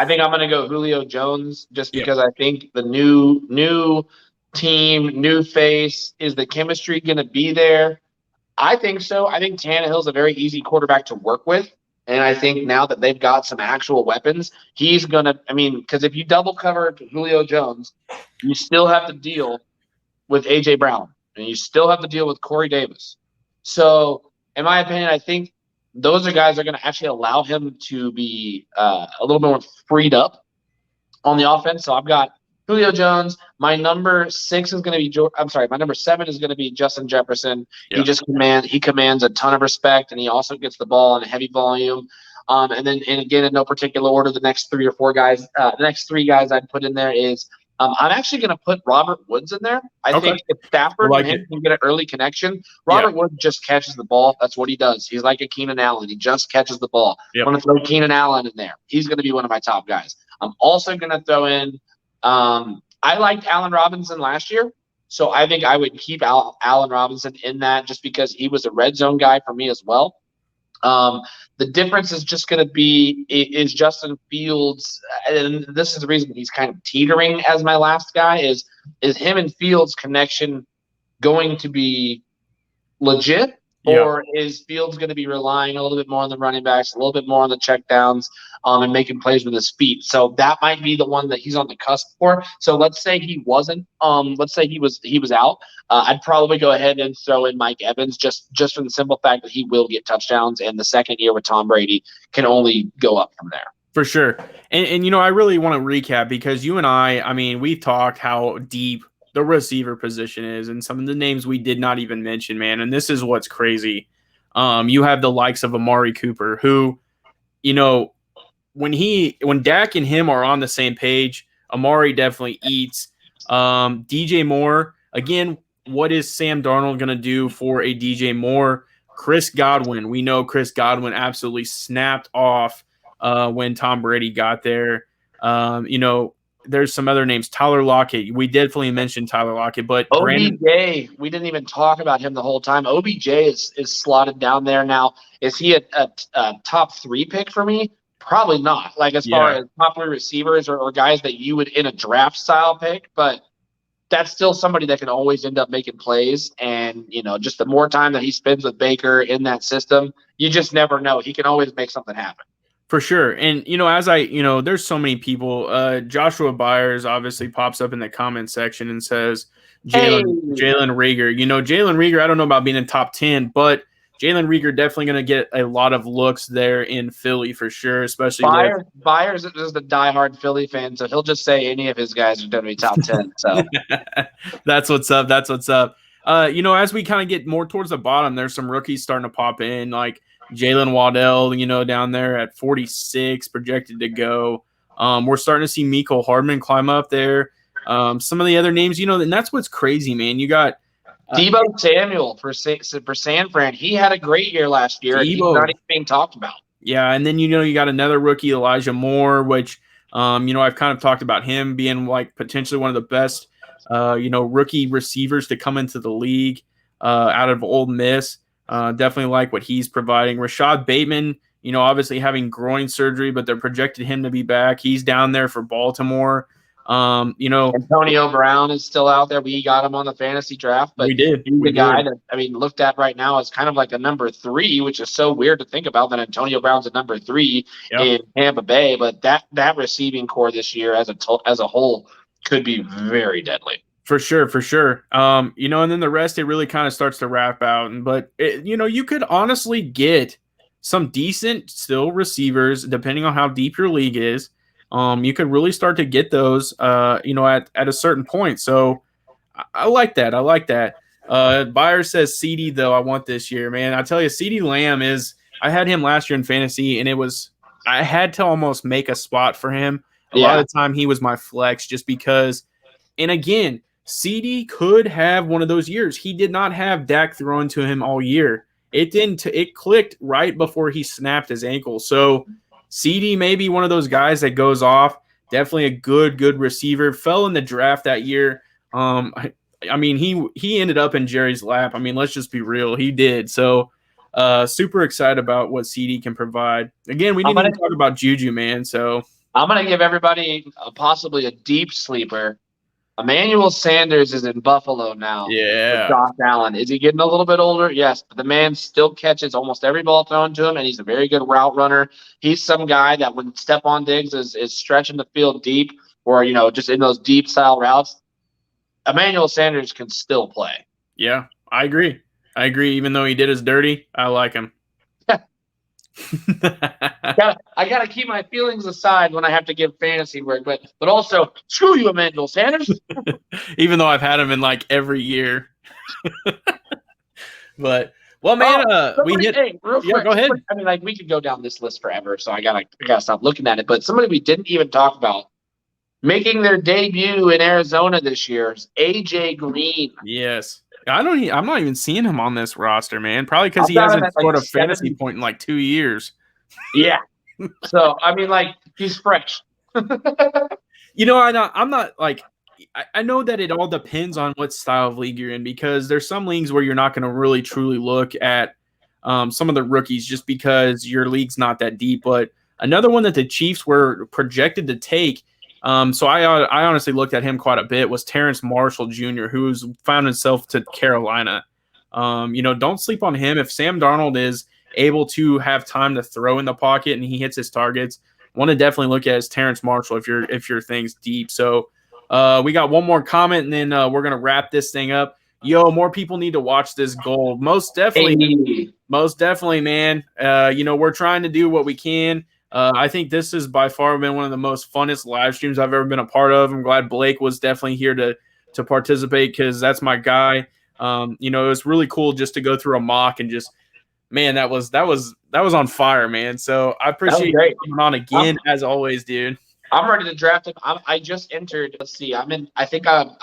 think I'm going to go Julio Jones just because I think the new team, new face, is the chemistry going to be there? I think so. I think Tannehill's a very easy quarterback to work with. And I think now that they've got some actual weapons, he's going to – because if you double cover Julio Jones, you still have to deal with A.J. Brown, and you still have to deal with Corey Davis. So, in my opinion, I think those are guys that are going to actually allow him to be a little more freed up on the offense. So, I've got Julio Jones. My number 6 is going to be my number 7 is going to be Justin Jefferson. Yeah. He commands a ton of respect, and he also gets the ball in a heavy volume. And again, in no particular order, the next 3 or 4 guys, the next 3 guys I'd put in there is I'm actually going to put Robert Woods in there. I think if Stafford and him can get an early connection, Robert Woods just catches the ball. That's what he does. He's like a Keenan Allen. He just catches the ball. I'm going to throw Keenan Allen in there. He's going to be one of my top guys. I'm also going to throw in I liked Allen Robinson last year, so I think I would keep Allen Robinson in that just because he was a red zone guy for me as well. The difference is just going to be is Justin Fields, and this is the reason he's kind of teetering as my last guy, is him and Fields' connection going to be legit? Or is Fields going to be relying a little bit more on the running backs, a little bit more on the checkdowns, and making plays with his feet? So that might be the one that he's on the cusp for. So let's say he wasn't. Let's say he was out. I'd probably go ahead and throw in Mike Evans just for the simple fact that he will get touchdowns, and the second year with Tom Brady can only go up from there. For sure. And I really want to recap because you and I mean, we've talked how deep the receiver position is and some of the names we did not even mention, man. And this is what's crazy. You have the likes of Amari Cooper, who, when Dak and him are on the same page, Amari definitely eats. DJ Moore, again, what is Sam Darnold going to do for a DJ Moore? Chris Godwin, we know Chris Godwin absolutely snapped off when Tom Brady got there. There's some other names. Tyler Lockett. We definitely mentioned Tyler Lockett, but OBJ, we didn't even talk about him the whole time. OBJ is slotted down there now. Is he a top 3 pick for me? Probably not. Like as far as top 3 receivers or guys that you would in a draft style pick, but that's still somebody that can always end up making plays. And just the more time that he spends with Baker in that system, you just never know. He can always make something happen. For sure. And, there's so many people. Joshua Byers obviously pops up in the comment section and says, Jalen Reagor. Jalen Reagor, I don't know about being in top 10, but Jalen Reagor definitely going to get a lot of looks there in Philly for sure, especially Byers is the diehard Philly fan, so he'll just say any of his guys are going to be top 10. So That's what's up. As we kind of get more towards the bottom, there's some rookies starting to pop in, like Jalen Waddell, down there at 46, projected to go. We're starting to see Mecole Hardman climb up there. Some of the other names, and that's what's crazy, man. You got Deebo Samuel for San Fran. He had a great year last year, and he's not even being talked about. Yeah, and then you got another rookie, Elijah Moore, which I've kind of talked about him being like potentially one of the best rookie receivers to come into the league out of Ole Miss. Definitely like what he's providing. Rashad Bateman, obviously having groin surgery, but they're projected him to be back. He's down there for Baltimore. Antonio Brown is still out there. We got him on the fantasy draft, but we did. He's the guy that looked at right now as kind of like a number 3, which is so weird to think about that Antonio Brown's a number 3 in Tampa Bay. But that receiving core this year as a whole could be very deadly. For sure, for sure. And then the rest it really kind of starts to wrap out. But you could honestly get some decent still receivers depending on how deep your league is. You could really start to get those, at a certain point. So I like that. I like that. Buyer says CD though. I want this year, man. I tell you, CD Lamb is. I had him last year in fantasy, and I had to almost make a spot for him. A lot of the time, he was my flex just because. And again, CD could have one of those years. He did not have Dak thrown to him all year. It didn't. It clicked right before he snapped his ankle. So CD may be one of those guys that goes off. Definitely a good receiver. Fell in the draft that year. I mean, he ended up in Jerry's lap. I mean, let's just be real. He did. So super excited about what CD can provide. Again, we didn't even talk about Juju, man. So I'm going to give everybody possibly a deep sleeper. Emanuel Sanders is in Buffalo now. Yeah. With Josh Allen. Is he getting a little bit older? Yes, but the man still catches almost every ball thrown to him, and he's a very good route runner. He's some guy that when Stephon Diggs is stretching the field deep or, just in those deep style routes, Emanuel Sanders can still play. Yeah, I agree. Even though he did his dirty, I like him. I gotta keep my feelings aside when I have to give fantasy work, but also screw you, Emanuel Sanders. Even though I've had him in like every year. But well, man, real quick. Go ahead. I mean, we could go down this list forever, so I gotta stop looking at it. But somebody we didn't even talk about making their debut in Arizona this year is AJ Green. Yes. I'm not even seeing him on this roster, man. Probably because he hasn't scored a fantasy point in like 2 years. Yeah. So I mean, he's fresh. I'm not like I know that it all depends on what style of league you're in because there's some leagues where you're not going to really truly look at some of the rookies just because your league's not that deep. But another one that the Chiefs were projected to take. So I honestly looked at him quite a bit was Terence Marshall Jr., who's found himself to Carolina. Don't sleep on him. If Sam Darnold is able to have time to throw in the pocket and he hits his targets, want to definitely look at is Terence Marshall if your thing's deep. So we got one more comment and then we're gonna wrap this thing up. Yo, more people need to watch this goal. Most definitely, man. We're trying to do what we can. I think this has by far been one of the most funnest live streams I've ever been a part of. I'm glad Blake was definitely here to participate because that's my guy. It was really cool just to go through a mock and just, man, that was on fire, man. So I appreciate you coming on again as always, dude. I'm ready to draft him. I just entered. Let's see. I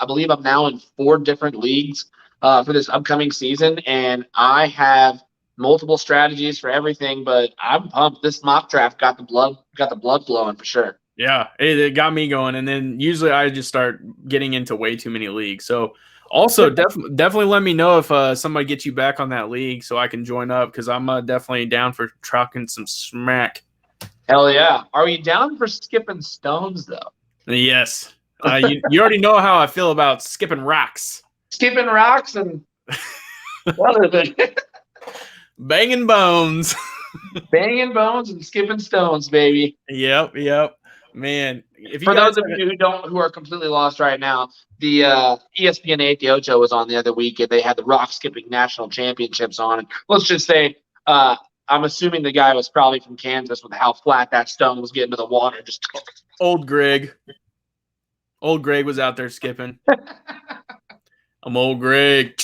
believe I'm now in 4 different leagues for this upcoming season, and I have multiple strategies for everything, but I'm pumped. This mock draft got the blood flowing for sure. Yeah, it got me going, and then usually I just start getting into way too many leagues. So also definitely let me know if somebody gets you back on that league so I can join up because I'm definitely down for trucking some smack. Hell yeah! Are you down for skipping stones though? Yes. You already know how I feel about skipping rocks. Skipping rocks and what is it? Banging bones. Banging bones and skipping stones, baby. Yep. Man. For those of you who are completely lost right now, the ESPN 8 The Ocho was on the other week, and they had the rock skipping national championships on. And let's just say, I'm assuming the guy was probably from Kansas with how flat that stone was getting to the water. Just Old Greg was out there skipping. I'm old Greg.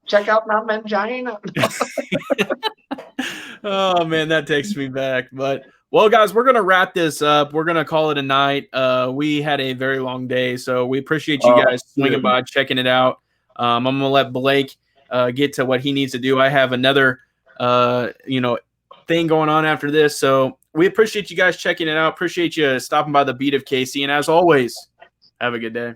Check out my mangina. Oh, man, that takes me back. But, well, guys, we're going to wrap this up. We're going to call it a night. We had a very long day, so we appreciate you guys swinging by, checking it out. I'm going to let Blake get to what he needs to do. I have another, thing going on after this. So we appreciate you guys checking it out. Appreciate you stopping by the Beat of KC. And as always, have a good day.